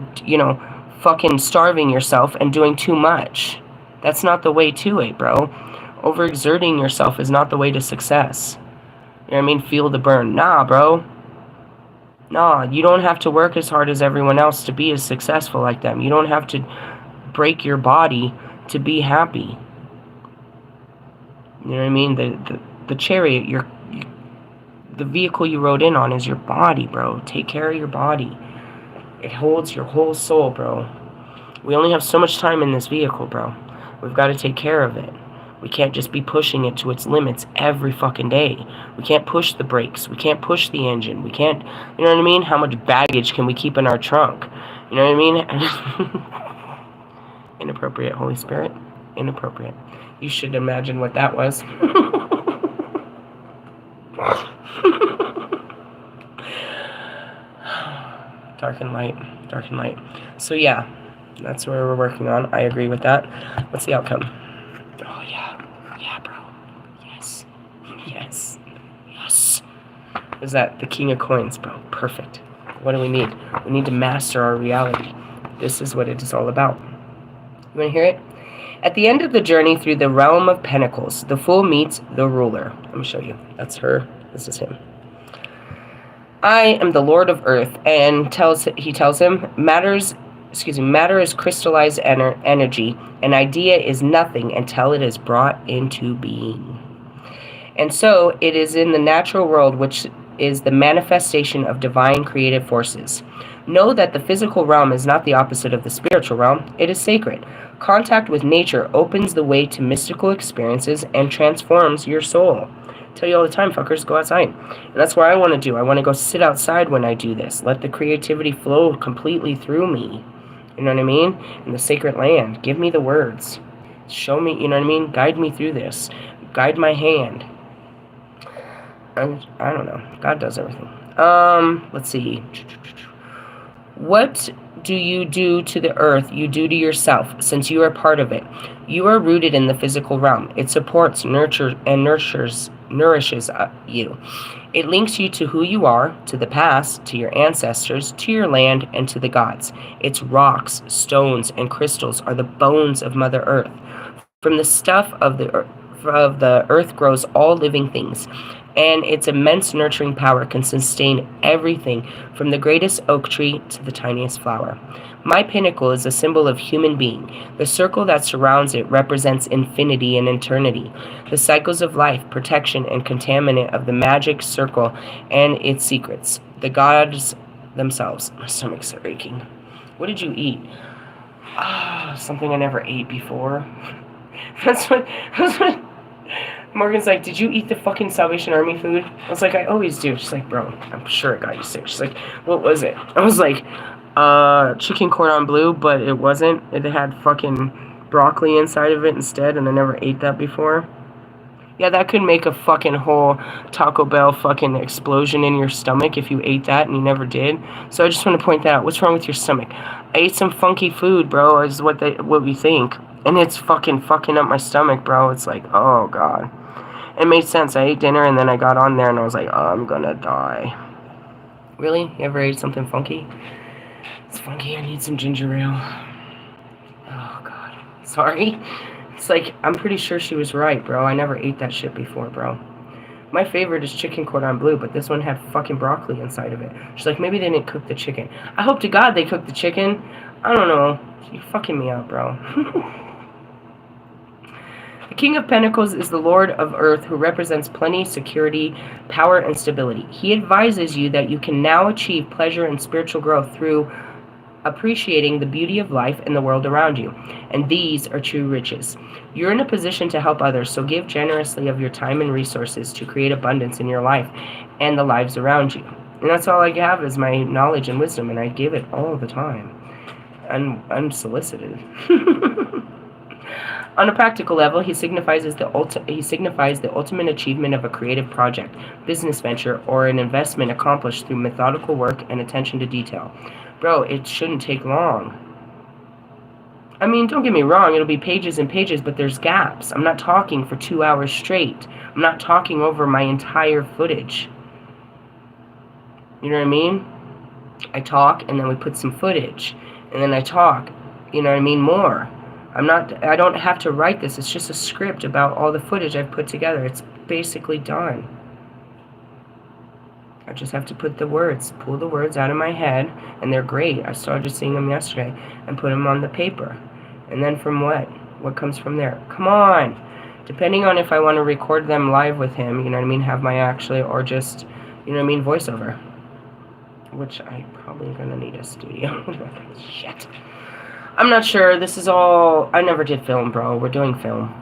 fucking starving yourself and doing too much. That's not the way to it, bro. Overexerting yourself is not the way to success. You know what I mean? Feel the burn. Nah, bro. Nah, you don't have to work as hard as everyone else to be as successful like them. You don't have to break your body to be happy. You know what I mean? The chariot, the vehicle you rode in on is your body, bro. Take care of your body. It holds your whole soul, bro. We only have so much time in this vehicle, bro. We've got to take care of it. We can't just be pushing it to its limits every fucking day. We can't push the brakes. We can't push the engine. We can't, you know what I mean? How much baggage can we keep in our trunk? You know what I mean? Inappropriate, Holy Spirit. Inappropriate. You should imagine what that was. Dark and light. So yeah, that's where we're working on. I agree with that. What's the outcome? Oh yeah, bro. Yes. Is that the King of Coins, bro? Perfect. What do we need? We need to master our reality. This is what it is all about. You want to hear it? At the end of the journey through the realm of Pentacles, the fool meets the ruler. Let me show you. That's her. This is him. I am the Lord of Earth, and he tells him, matter is crystallized energy. An idea is nothing until it is brought into being. And so it is in the natural world, which is the manifestation of divine creative forces. Know that the physical realm is not the opposite of the spiritual realm. It is sacred. Contact with nature opens the way to mystical experiences and transforms your soul. I tell you all the time, fuckers, go outside. And that's what I want to do. I want to go sit outside when I do this. Let the creativity flow completely through me. You know what I mean? In the sacred land. Give me the words. Show me, you know what I mean? Guide me through this. Guide my hand. I don't know. God does everything. Let's see. What do you do to the earth you do to yourself, since you are part of it? You are rooted in the physical realm. It supports, nourishes you. It links you to who you are, to the past, to your ancestors, to your land, and to the gods. Its rocks, stones, and crystals are the bones of Mother Earth. From the stuff of the earth grows all living things. and its immense nurturing power can sustain everything from the greatest oak tree to the tiniest flower. My pinnacle is a symbol of human being. The circle that surrounds it represents infinity and eternity, the cycles of life, protection, and contaminant of the magic circle and its secrets, the gods themselves. My stomach's aching. What did you eat? Something I never ate before. That's what Morgan's like, did you eat the fucking Salvation Army food? I was like, I always do. She's like, bro, I'm sure it got you sick. She's like, what was it? I was like, chicken cordon bleu, but it wasn't. It had fucking broccoli inside of it instead, and I never ate that before. Yeah, that could make a fucking whole Taco Bell fucking explosion in your stomach if you ate that and you never did. So I just want to point that out. What's wrong with your stomach? I ate some funky food, bro, is what we think. And it's fucking up my stomach, bro. It's like, oh, God. It made sense. I ate dinner and then I got on there and I was like, oh, I'm gonna die. Really? You ever ate something funky? It's funky. I need some ginger ale. Oh, God. Sorry. It's like, I'm pretty sure she was right, bro. I never ate that shit before, bro. My favorite is chicken cordon bleu, but this one had fucking broccoli inside of it. She's like, maybe they didn't cook the chicken. I hope to God they cooked the chicken. I don't know. You're fucking me up, bro. The King of Pentacles is the Lord of Earth who represents plenty, security, power, and stability. He advises you that you can now achieve pleasure and spiritual growth through appreciating the beauty of life and the world around you. And these are true riches. You're in a position to help others, so give generously of your time and resources to create abundance in your life and the lives around you. And that's all I have is my knowledge and wisdom, and I give it all the time. Unsolicited. On a practical level, he signifies the ultimate achievement of a creative project, business venture, or an investment accomplished through methodical work and attention to detail. Bro, it shouldn't take long. I mean, don't get me wrong, it'll be pages and pages, but there's gaps. I'm not talking for 2 hours straight. I'm not talking over my entire footage. You know what I mean? I talk, and then we put some footage. And then I talk, you know what I mean, more. I don't have to write this. It's just a script about all the footage I've put together. It's basically done. I just have to pull the words out of my head, and they're great. I started seeing them yesterday, and put them on the paper. And then from what comes from there? Come on! Depending on if I want to record them live with him, you know what I mean, have my actually, or just, you know what I mean, voiceover. Which I probably gonna need a studio. Shit. I'm not sure. This is all. I never did film, bro. We're doing film.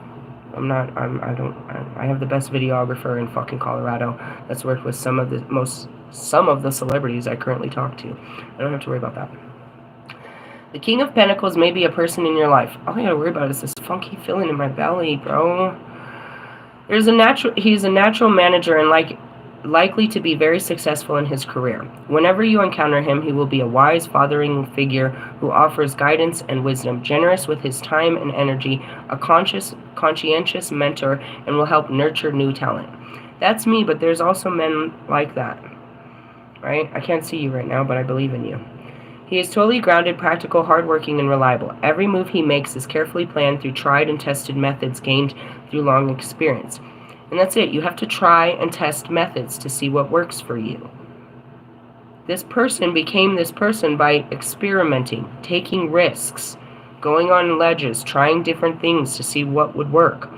I have the best videographer in fucking Colorado that's worked with some of the celebrities I currently talk to. I don't have to worry about that. The King of Pentacles may be a person in your life. All I gotta worry about is this funky feeling in my belly, bro. He's a natural manager and likely to be very successful in his career. Whenever you encounter him, he will be a wise, fathering figure who offers guidance and wisdom, generous with his time and energy, a conscientious mentor, and will help nurture new talent. That's me, but there's also men like that, right? I can't see you right now, but I believe in you. He is totally grounded, practical, hardworking, and reliable. Every move he makes is carefully planned through tried and tested methods gained through long experience. And that's it. You have to try and test methods to see what works for you. This person became this person by experimenting, taking risks, going on ledges, trying different things to see what would work.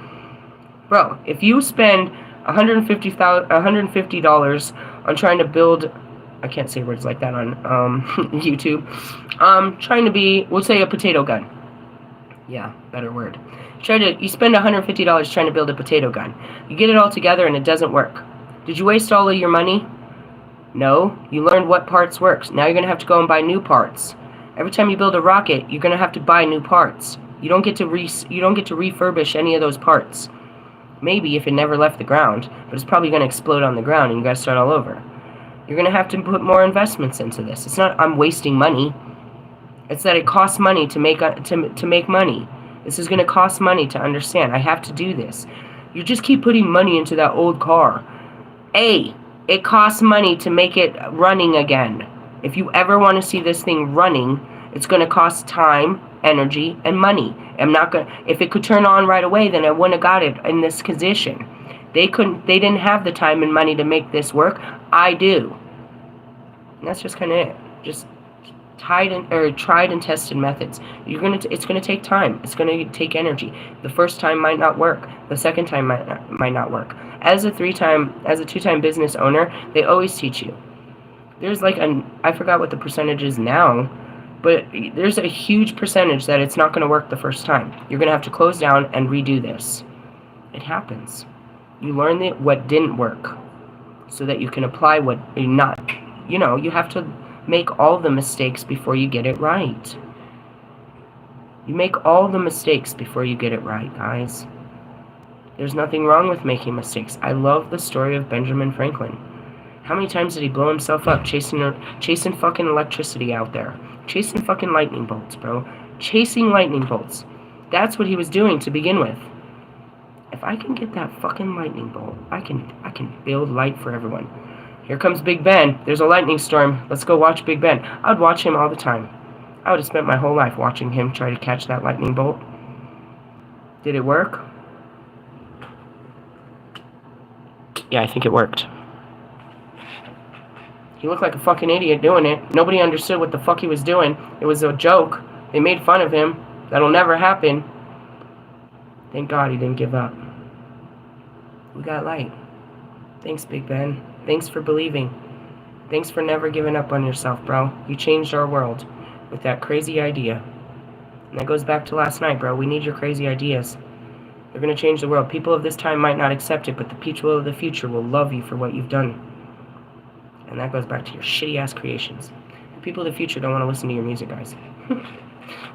Bro, if you spend $150 on trying to build, I can't say words like that on YouTube, trying to be, we'll say a potato gun. Yeah, better word. You spend $150 trying to build a potato gun. You get it all together and it doesn't work. Did you waste all of your money? No. You learned what parts works. Now you're going to have to go and buy new parts. Every time you build a rocket, you're going to have to buy new parts. You don't get to refurbish any of those parts. Maybe if it never left the ground, but it's probably going to explode on the ground and you got to start all over. You're going to have to put more investments into this. It's not I'm wasting money. It's that it costs money to make money. This is going to cost money to understand. I have to do this. You just keep putting money into that old car. It costs money to make it running again. If you ever want to see this thing running, it's going to cost time, energy, and money. If it could turn on right away, then I wouldn't have got it in this condition. They didn't have the time and money to make this work. I do. And that's just kind of it. Just tried and tested methods. It's gonna take time. It's gonna take energy. The first time might not work. The second time might not work. As a two-time business owner, they always teach you. There's like I forgot what the percentage is now, but there's a huge percentage that it's not going to work the first time. You're going to have to close down and redo this. It happens. You learn what didn't work so that you can apply what not. You have to make all the mistakes before you get it right. You make all the mistakes before you get it right, guys. There's nothing wrong with making mistakes. I love the story of Benjamin Franklin. How many times did he blow himself up chasing fucking electricity out there? Chasing fucking lightning bolts, bro. Chasing lightning bolts. That's what he was doing to begin with. If I can get that fucking lightning bolt, I can build light for everyone. Here comes Big Ben. There's a lightning storm. Let's go watch Big Ben. I would watch him all the time. I would have spent my whole life watching him try to catch that lightning bolt. Did it work? Yeah, I think it worked. He looked like a fucking idiot doing it. Nobody understood what the fuck he was doing. It was a joke. They made fun of him. That'll never happen. Thank God he didn't give up. We got light. Thanks, Big Ben. Thanks for believing. Thanks for never giving up on yourself, bro. You changed our world with that crazy idea. And that goes back to last night, bro. We need your crazy ideas. They're going to change the world. People of this time might not accept it, but the people of the future will love you for what you've done. And that goes back to your shitty-ass creations. The people of the future don't want to listen to your music, guys.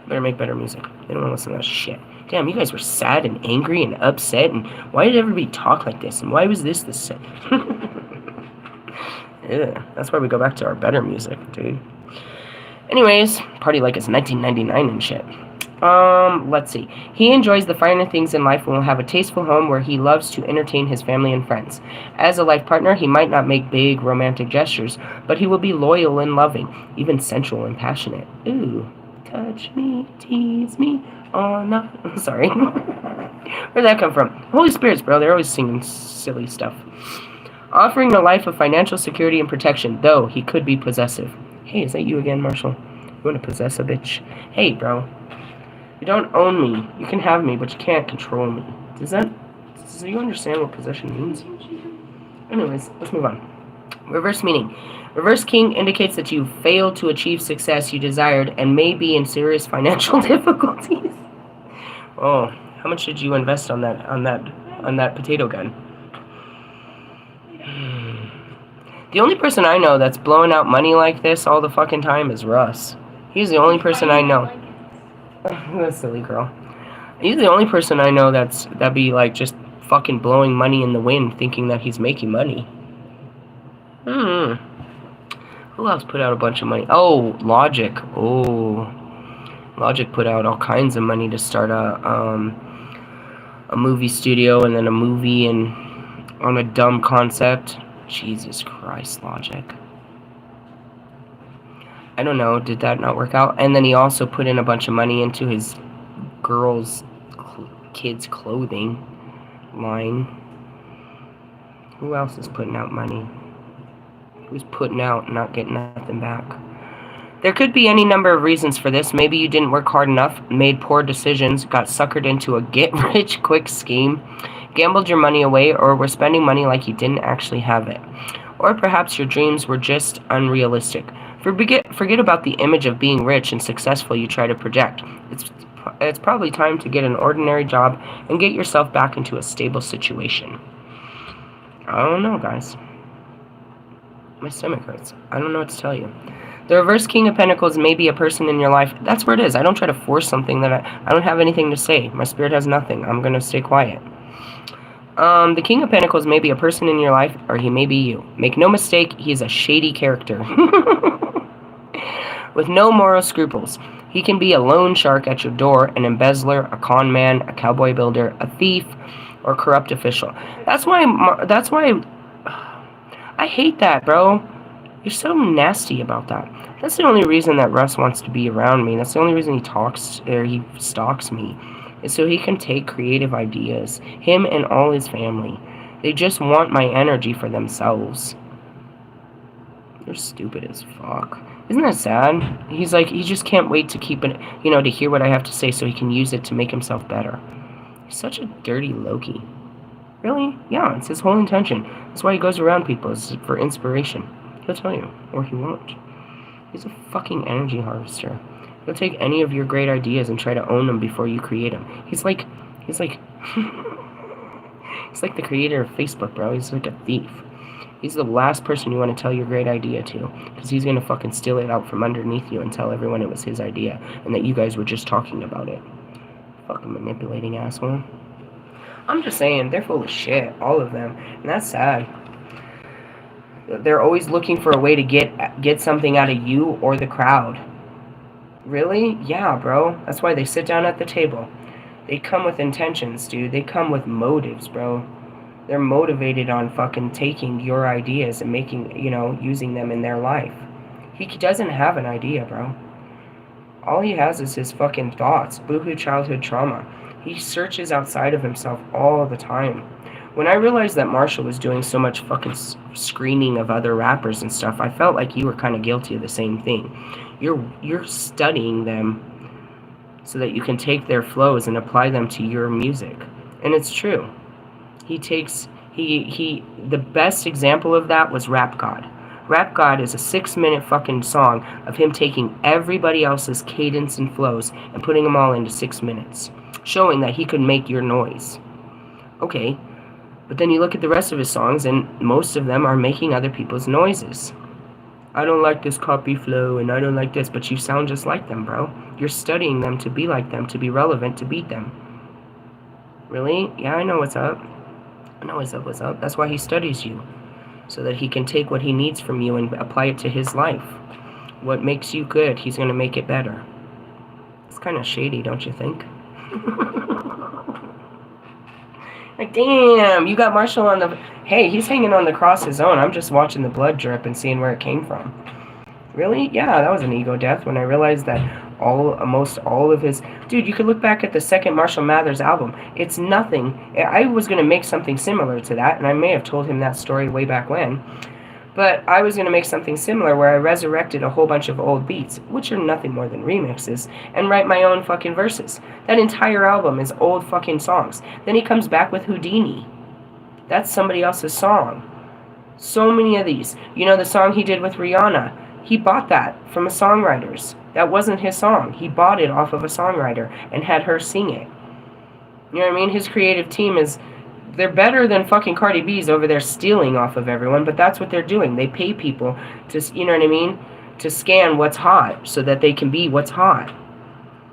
Better make better music. They don't want to listen to that shit. Damn, you guys were sad and angry and upset, and why did everybody talk like this, and why was this the set? Yeah, that's why we go back to our better music, dude. Anyways, party like it's 1999 and shit. Let's see. He enjoys the finer things in life and will have a tasteful home where he loves to entertain his family and friends. As a life partner, he might not make big romantic gestures, but he will be loyal and loving, even sensual and passionate. Ooh, touch me, tease me, oh no. Sorry. Where'd that come from? Holy Spirits, bro. They're always singing silly stuff. Offering a life of financial security and protection, though he could be possessive. Hey, is that you again, Marshall? You want to possess a bitch? Hey, bro. You don't own me. You can have me, but you can't control me. Do you understand what possession means? Anyways, let's move on. Reverse meaning. Reverse king indicates that you failed to achieve success you desired and may be in serious financial difficulties. Oh, how much did you invest on that potato gun? The only person I know that's blowing out money like this all the fucking time is Russ. He's the only person I know. That silly girl. He's the only person I know that'd be like just fucking blowing money in the wind thinking that he's making money. Who else put out a bunch of money? Oh, Logic. Oh, Logic put out all kinds of money to start a movie studio and then a movie and on a dumb concept. Jesus Christ, Logic. I don't know, did that not work out? And then he also put in a bunch of money into his kids' clothing line. Who else is putting out money? Who's putting out and not getting nothing back? There could be any number of reasons for this. Maybe you didn't work hard enough, made poor decisions, got suckered into a get-rich-quick scheme, gambled your money away, or were spending money like you didn't actually have it. Or perhaps your dreams were just unrealistic. Forget about the image of being rich and successful you try to project. It's probably time to get an ordinary job and get yourself back into a stable situation. I don't know, guys. My stomach hurts. I don't know what to tell you. The reverse King of Pentacles may be a person in your life. That's where it is. I don't try to force something that I don't have anything to say. My spirit has nothing. I'm going to stay quiet. The King of Pentacles may be a person in your life, or he may be you. Make no mistake, he's a shady character. With no moral scruples. He can be a loan shark at your door, an embezzler, a con man, a cowboy builder, a thief, or corrupt official. That's why I hate that, bro. You're so nasty about that. That's the only reason that Russ wants to be around me. That's the only reason he stalks me. Is so he can take creative ideas. Him and all his family. They just want my energy for themselves. They're stupid as fuck. Isn't that sad? He's like, he just can't wait to keep it, you know, to hear what I have to say so he can use it to make himself better. He's such a dirty Loki. Really? Yeah, it's his whole intention. That's why he goes around people, is for inspiration. He'll tell you, or he won't. He's a fucking energy harvester. He'll take any of your great ideas and try to own them before you create them. He's like he's like the creator of Facebook, bro. He's like a thief. He's the last person you want to tell your great idea to, because he's gonna fucking steal it out from underneath you and tell everyone it was his idea and that you guys were just talking about it. Fucking manipulating asshole. I'm just saying, they're full of shit, all of them, and that's sad. They're always looking for a way to get something out of you or the crowd. Really? Yeah, bro. That's why they sit down at the table. They come with intentions, dude. They come with motives, bro. They're motivated on fucking taking your ideas and making, you know, using them in their life. He doesn't have an idea, bro. All he has is his fucking thoughts. Boohoo childhood trauma. He searches outside of himself all the time. When I realized that Marshall was doing so much fucking screening of other rappers and stuff, I felt like you were kind of guilty of the same thing. You're studying them so that you can take their flows and apply them to your music. And it's true. The best example of that was Rap God. Rap God is a 6-minute fucking song of him taking everybody else's cadence and flows and putting them all into 6 minutes, showing that he could make your noise. Okay, but then you look at the rest of his songs and most of them are making other people's noises. I don't like this copy flow and I don't like this, but you sound just like them, bro. You're studying them to be like them, to be relevant, to beat them. Really? Yeah, I know what's up. I know what's up. That's why he studies you, so that he can take what he needs from you and apply it to his life. What makes you good, he's going to make it better. It's kind of shady, don't you think? Like, damn, you got Marshall on the... Hey, he's hanging on the cross his own. I'm just watching the blood drip and seeing where it came from. Really? Yeah, that was an ego death when I realized that almost all of his... Dude, you could look back at the second Marshall Mathers album. It's nothing. I was going to make something similar to that, and I may have told him that story way back when. But I was going to make something similar where I resurrected a whole bunch of old beats, which are nothing more than remixes, and write my own fucking verses. That entire album is old fucking songs. Then he comes back with Houdini. That's somebody else's song. So many of these. You know the song he did with Rihanna? He bought that from a songwriter's. That wasn't his song. He bought it off of a songwriter and had her sing it. You know what I mean? His creative team is... They're better than fucking Cardi B's over there stealing off of everyone, but that's what they're doing. They pay people to, you know what I mean, to scan what's hot so that they can be what's hot.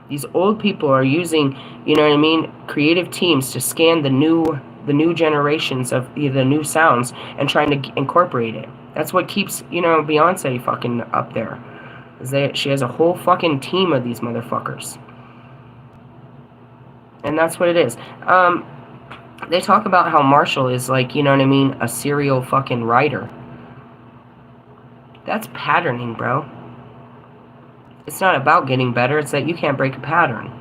These old people are using, you know what I mean, creative teams to scan the new generations of the new sounds and trying to incorporate it. That's what keeps, you know, Beyonce fucking up there. She has a whole fucking team of these motherfuckers. And that's what it is. They talk about how Marshall is like, you know what I mean, a serial fucking writer. That's patterning, bro. It's not about getting better, it's that you can't break a pattern.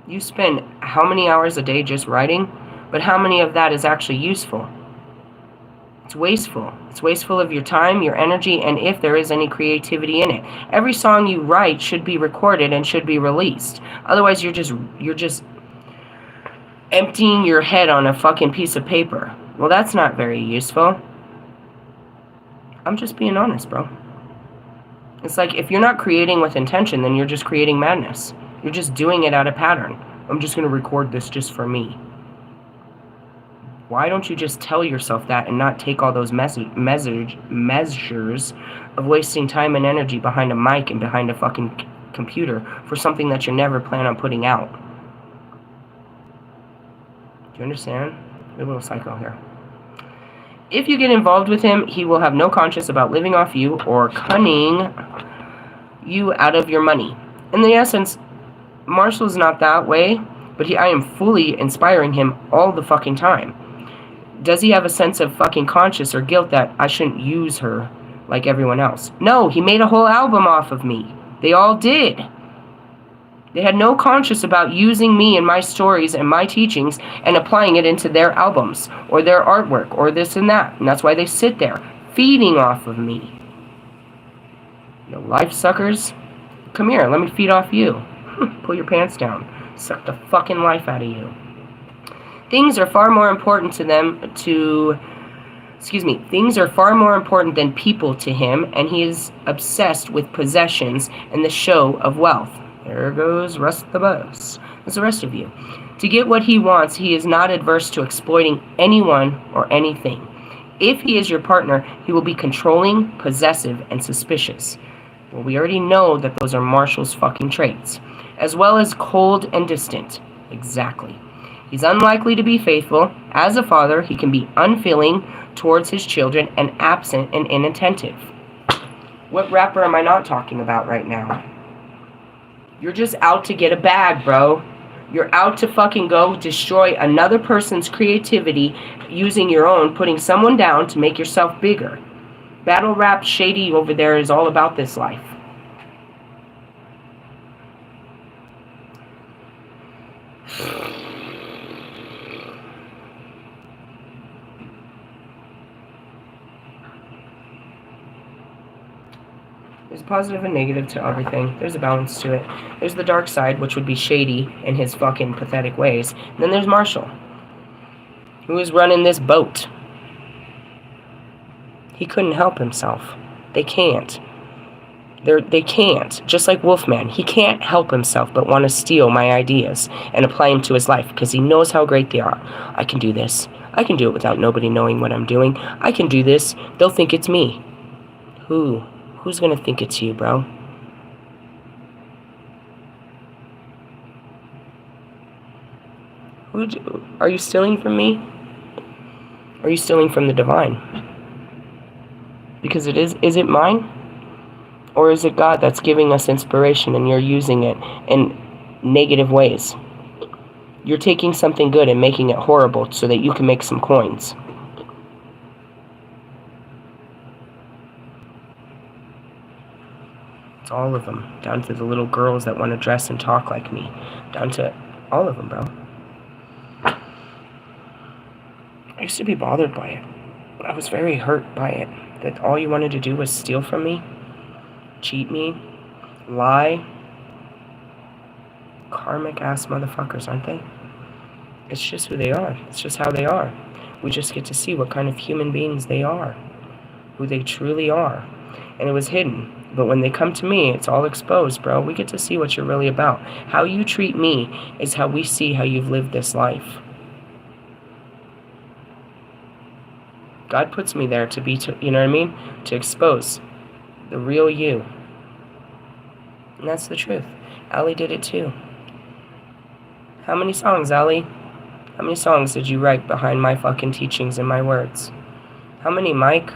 You spend how many hours a day just writing, but how many of that is actually useful? It's wasteful. It's wasteful of your time, your energy, and if there is any creativity in it. Every song you write should be recorded and should be released. Otherwise, you're just emptying your head on a fucking piece of paper. Well, that's not very useful. I'm just being honest, bro. It's like, if you're not creating with intention, then you're just creating madness. You're just doing it out of pattern. I'm just going to record this just for me. Why don't you just tell yourself that and not take all those measures of wasting time and energy behind a mic and behind a fucking computer for something that you never plan on putting out? Do you understand? You're a little psycho here. If you get involved with him, he will have no conscience about living off you or cunning you out of your money. In the essence, Marshall's not that way, but I am fully inspiring him all the fucking time. Does he have a sense of fucking conscience or guilt that I shouldn't use her like everyone else? No, he made a whole album off of me. They all did. They had no conscience about using me and my stories and my teachings and applying it into their albums or their artwork or this and that. And that's why they sit there feeding off of me. You life suckers, come here, let me feed off you. Pull your pants down. Suck the fucking life out of you. Things are far more important to them things are far more important than people to him, and he is obsessed with possessions and the show of wealth. There goes Russ the Bus. That's the rest of you. To get what he wants, he is not adverse to exploiting anyone or anything. If he is your partner, he will be controlling, possessive, and suspicious. Well, we already know that those are Marshall's fucking traits. As well as cold and distant. Exactly. He's unlikely to be faithful. As a father, he can be unfeeling towards his children and absent and inattentive. What rapper am I not talking about right now? You're just out to get a bag, bro. You're out to fucking go destroy another person's creativity using your own, putting someone down to make yourself bigger. Battle rap shady over there is all about this life. There's a positive and negative to everything. There's a balance to it. There's the dark side, which would be shady in his fucking pathetic ways. And then there's Marshall, who is running this boat. He couldn't help himself. They can't. They can't. Just like Wolfman, he can't help himself but want to steal my ideas and apply them to his life because he knows how great they are. I can do this. I can do it without nobody knowing what I'm doing. I can do this. They'll think it's me. Who? Who's gonna think it's you, bro? Are you stealing from me? Or are you stealing from the divine? Because is it mine? Or is it God that's giving us inspiration and you're using it in negative ways? You're taking something good and making it horrible so that you can make some coins. It's all of them, down to the little girls that want to dress and talk like me, down to all of them, bro. I used to be bothered by it. I was very hurt by it, that all you wanted to do was steal from me, cheat me, lie. Karmic ass motherfuckers, aren't they? It's just who they are. It's just how they are. We just get to see what kind of human beings they are, who they truly are. And it was hidden. But when they come to me, it's all exposed, bro. We get to see what you're really about. How you treat me is how we see how you've lived this life. God puts me there to be, you know what I mean? To expose the real you. And that's the truth. Ali did it too. How many songs, Ali? How many songs did you write behind my fucking teachings and my words? How many, Mike?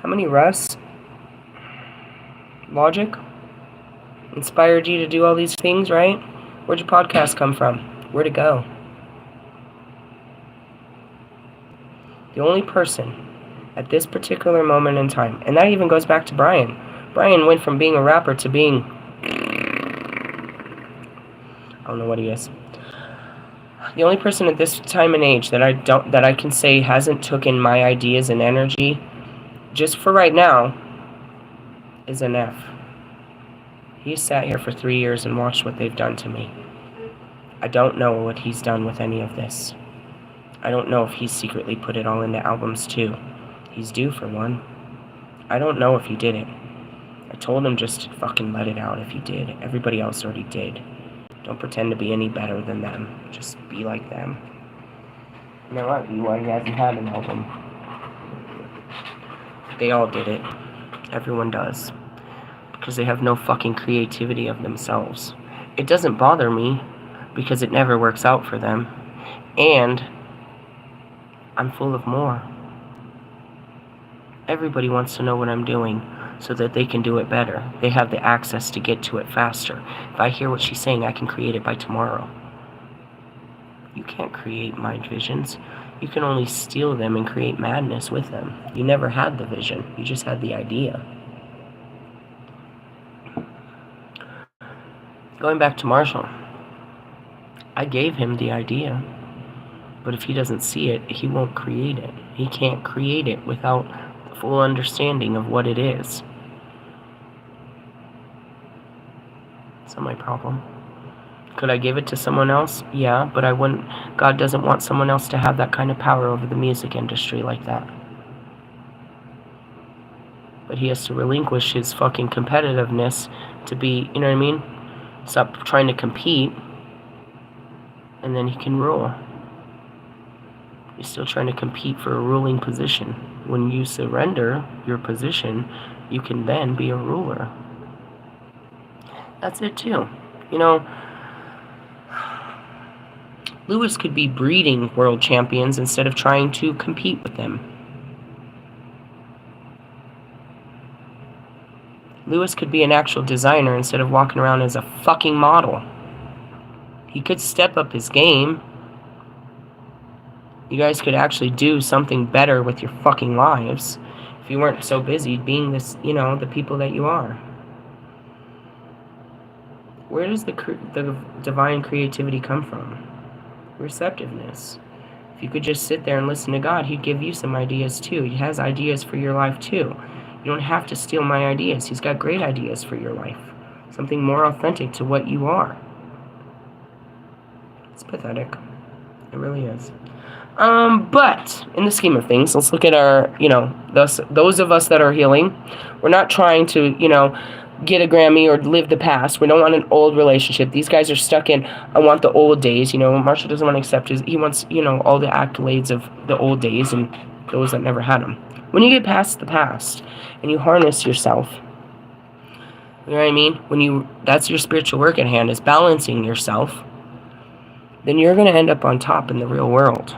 How many, Russ? Logic? Inspired you to do all these things, right? Where'd your podcast come from? Where'd it go? The only person at this particular moment in time, and that even goes back to Brian. Brian went from being a rapper to being... I don't know what he is. The only person at this time and age that I can say hasn't taken my ideas and energy, just for right now, is an F. He sat here for 3 years and watched what they've done to me. I don't know what he's done with any of this. I don't know if he's secretly put it all into albums too. He's due for one. I don't know if he did it. I told him just to fucking let it out if he did. Everybody else already did. Don't pretend to be any better than them. Just be like them. You know what? Why he hasn't had an album. They all did it. Everyone does. Because they have no fucking creativity of themselves. It doesn't bother me because it never works out for them. And I'm full of more. Everybody wants to know what I'm doing so that they can do it better. They have the access to get to it faster. If I hear what she's saying, I can create it by tomorrow. You can't create mind visions. You can only steal them and create madness with them. You never had the vision. You just had the idea. Going back to Marshall, I gave him the idea, but if he doesn't see it, he won't create it. He can't create it without the full understanding of what it is. It's not my problem. Could I give it to someone else? Yeah, but I wouldn't. God doesn't want someone else to have that kind of power over the music industry like that. But he has to relinquish his fucking competitiveness to be, you know what I mean? Stop trying to compete, and then he can rule. You're still trying to compete for a ruling position. When you surrender your position, you can then be a ruler. That's it too. You know, Lewis could be breeding world champions instead of trying to compete with them. Lewis could be an actual designer instead of walking around as a fucking model. He could step up his game. You guys could actually do something better with your fucking lives if you weren't so busy being this, you know, the people that you are. Where does the divine creativity come from? Receptiveness. If you could just sit there and listen to God, He'd give you some ideas too. He has ideas for your life too. You don't have to steal my ideas. He's got great ideas for your life. Something more authentic to what you are. It's pathetic. It really is. But in the scheme of things, let's look at our, you know, those of us that are healing. We're not trying to, you know, get a Grammy or live the past. We don't want an old relationship. These guys are stuck in, I want the old days. You know, Marshall doesn't want to accept he wants, you know, all the accolades of the old days and those that never had them. When you get past the past and you harness yourself, you know what I mean? That's your spiritual work at hand, is balancing yourself, then you're going to end up on top in the real world.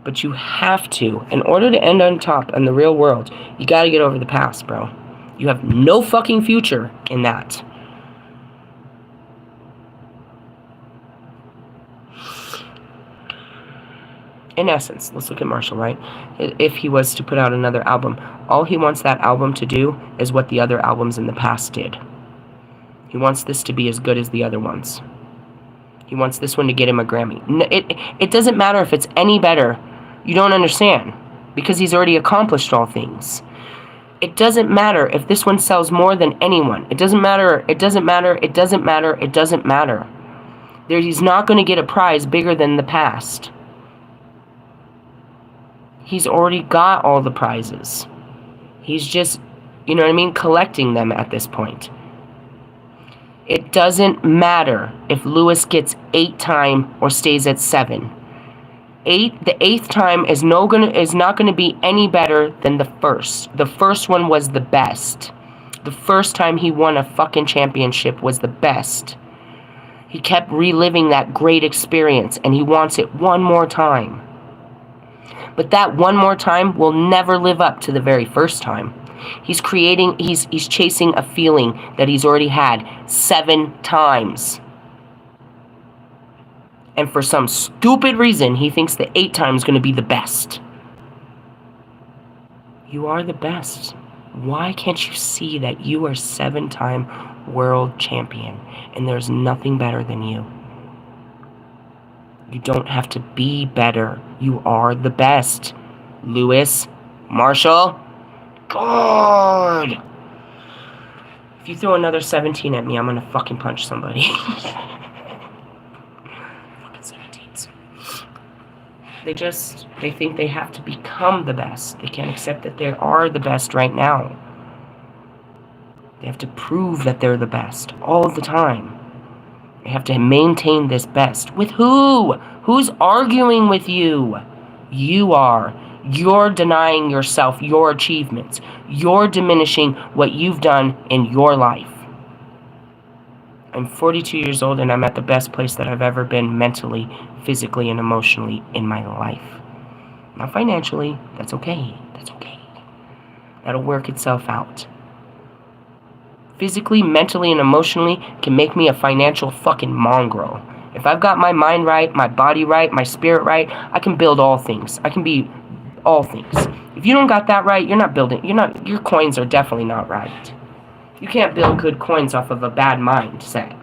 But you have to, in order to end on top in the real world, you got to get over the past, bro. You have no fucking future in that. In essence, let's look at Marshall, right? If he was to put out another album, all he wants that album to do is what the other albums in the past did. He wants this to be as good as the other ones. He wants this one to get him a Grammy. It doesn't matter if it's any better. You don't understand, because he's already accomplished all things. It doesn't matter if this one sells more than anyone. It doesn't matter. It doesn't matter. It doesn't matter. It doesn't matter. He's not going to get a prize bigger than the past. He's already got all the prizes. He's just, you know what I mean, collecting them at this point. It doesn't matter if Lewis gets 8 time or stays at 7. The 8th time is not going to be any better than the first. The first one was the best. The first time he won a fucking championship was the best. He kept reliving that great experience, and he wants it one more time. But that one more time will never live up to the very first time. He's chasing a feeling that he's already had 7 times. And for some stupid reason, he thinks the 8th time is going to be the best. You are the best. Why can't you see that you are 7-time world champion and there's nothing better than you? You don't have to be better. You are the best. Lewis, Marshall, God. If you throw another 17 at me, I'm going to fucking punch somebody. They think they have to become the best. They can't accept that they are the best right now. They have to prove that they're the best all the time. They have to maintain this best. With who? Who's arguing with you? You are. You're denying yourself your achievements. You're diminishing what you've done in your life. I'm 42 years old and I'm at the best place that I've ever been mentally, physically, and emotionally in my life. Not financially. That's okay. That's okay. That'll work itself out. Physically, mentally, and emotionally can make me a financial fucking mongrel. If I've got my mind right, my body right, my spirit right, I can build all things. I can be all things. If you don't got that right, you're not building. Your coins are definitely not right. You can't build good coins off of a bad mindset,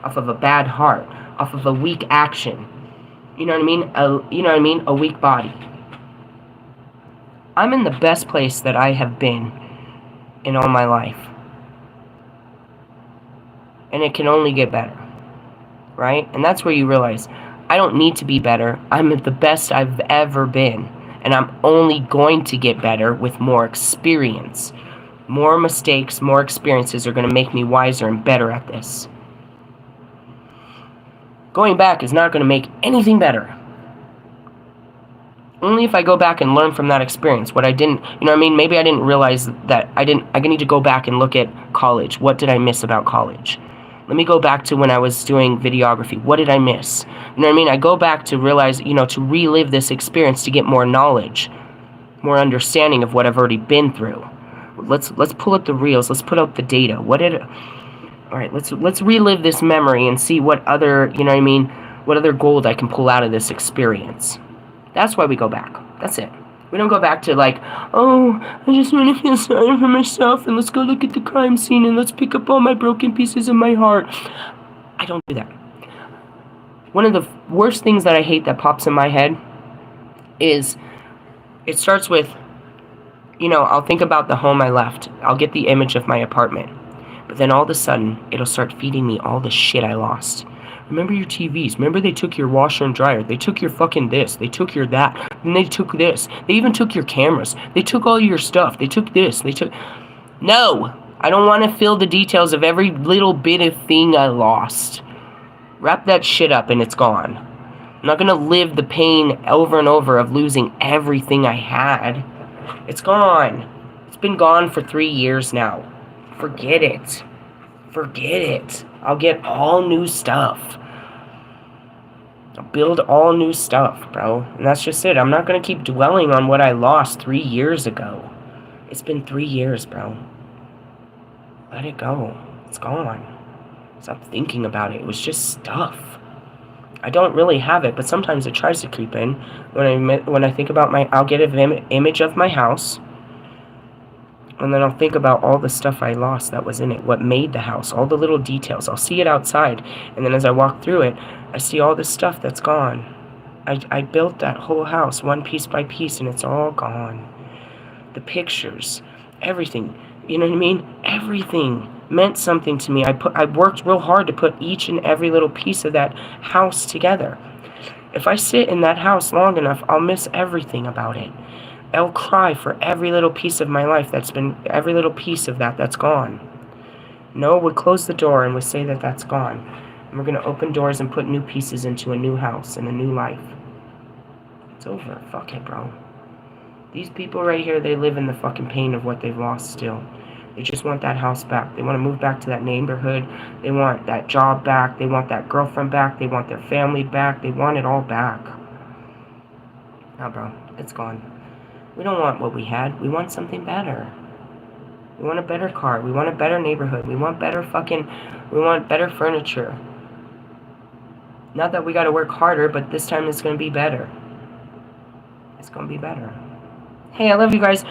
off of a bad heart, off of a weak action. You know what I mean? You know what I mean? A weak body. I'm in the best place that I have been in all my life. And it can only get better. Right? And that's where you realize, I don't need to be better. I'm the best I've ever been. And I'm only going to get better with more experience. More mistakes, more experiences are going to make me wiser and better at this. Going back is not going to make anything better. Only if I go back and learn from that experience. What I didn't, you know what I mean? Maybe I didn't realize that I need to go back and look at college. What did I miss about college? Let me go back to when I was doing videography. What did I miss? You know what I mean? I go back to realize, you know, to relive this experience to get more knowledge, more understanding of what I've already been through. Let's pull up the reels. Let's put out the data. All right, let's relive this memory and see what other, you know what I mean, what other gold I can pull out of this experience. That's why we go back. That's it. We don't go back to like, oh, I just want to feel sorry for myself and let's go look at the crime scene and let's pick up all my broken pieces of my heart. I don't do that. One of the worst things that I hate that pops in my head is, it starts with, you know, I'll think about the home I left. I'll get the image of my apartment. But then all of a sudden, it'll start feeding me all the shit I lost. Remember your TVs. Remember they took your washer and dryer. They took your fucking this. They took your that. And they took this. They even took your cameras. They took all your stuff. They took this. They took... No! I don't want to feel the details of every little bit of thing I lost. Wrap that shit up and it's gone. I'm not going to live the pain over and over of losing everything I had. It's gone. It's been gone for 3 years now. Forget it. Forget it. I'll get all new stuff. I'll build all new stuff, bro. And that's just it. I'm not going to keep dwelling on what I lost 3 years ago. It's been 3 years, bro. Let it go. It's gone. Stop thinking about it. It was just stuff. I don't really have it, but sometimes it tries to creep in. When I think about I'll get an image of my house. And then I'll think about all the stuff I lost that was in it, what made the house, all the little details. I'll see it outside, and then as I walk through it, I see all this stuff that's gone. I built that whole house one piece by piece, and it's all gone. The pictures, everything, you know what I mean? Everything meant something to me. I worked real hard to put each and every little piece of that house together. If I sit in that house long enough, I'll miss everything about it. I'll cry for every little piece of my life every little piece of that's gone. Noah would close the door and would say that that's gone. And we're going to open doors and put new pieces into a new house and a new life. It's over. Fuck it, bro. These people right here, they live in the fucking pain of what they've lost still. They just want that house back. They want to move back to that neighborhood. They want that job back. They want that girlfriend back. They want their family back. They want it all back. Nah, bro. It's gone. We don't want what we had. We want something better. We want a better car. We want a better neighborhood. We want better furniture. Not that we got to work harder, but this time it's going to be better. It's going to be better. Hey, I love you guys.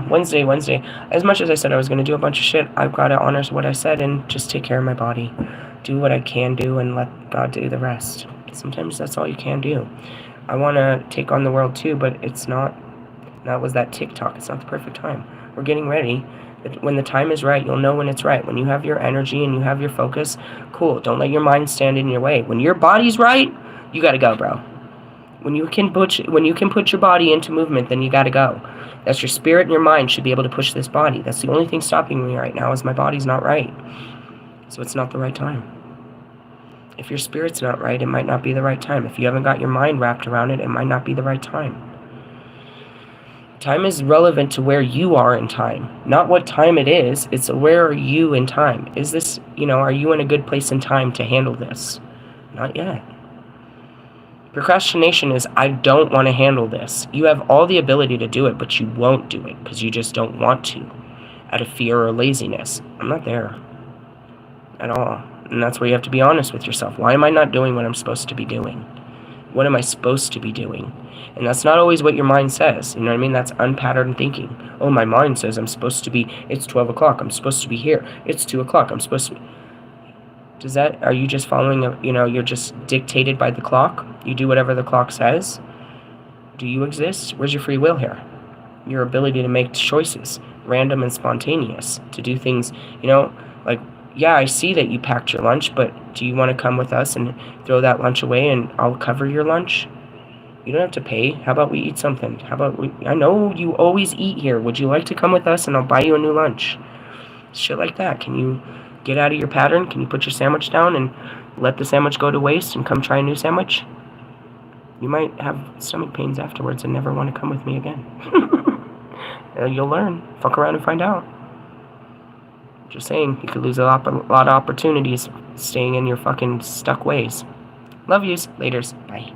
Wednesday. As much as I said I was going to do a bunch of shit, I've got to honor what I said and just take care of my body. Do what I can do and let God do the rest. Sometimes that's all you can do. I want to take on the world too, but it's not. That was that TikTok. It's not the perfect time. We're getting ready. When the time is right, you'll know when it's right. When you have your energy and you have your focus, cool. Don't let your mind stand in your way. When your body's right, you gotta go, bro. When you can put your body into movement, then you gotta go. That's your spirit and your mind should be able to push this body. That's the only thing stopping me right now is my body's not right. So it's not the right time. If your spirit's not right, it might not be the right time. If you haven't got your mind wrapped around it, it might not be the right time. Time is relevant to where you are in time. Not what time it is, it's where are you in time. Is this, are you in a good place in time to handle this? Not yet. Procrastination is, I don't want to handle this. You have all the ability to do it, but you won't do it because you just don't want to, out of fear or laziness. I'm not there at all. And that's where you have to be honest with yourself. Why am I not doing what I'm supposed to be doing? What am I supposed to be doing? And that's not always what your mind says. You know what I mean? That's unpatterned thinking. Oh, my mind says I'm supposed to be, it's 12 o'clock. I'm supposed to be here. It's 2 o'clock. I'm supposed to be. Are you just following, you're just dictated by the clock? You do whatever the clock says? Do you exist? Where's your free will here? Your ability to make choices, random and spontaneous, to do things, like, yeah, I see that you packed your lunch, but do you want to come with us and throw that lunch away and I'll cover your lunch? You don't have to pay. How about we eat something? I know you always eat here. Would you like to come with us and I'll buy you a new lunch? Shit like that. Can you get out of your pattern? Can you put your sandwich down and let the sandwich go to waste and come try a new sandwich? You might have stomach pains afterwards and never want to come with me again. You'll learn. Fuck around and find out. Just saying, you could lose a lot of opportunities staying in your fucking stuck ways. Love yous. Laters. Bye.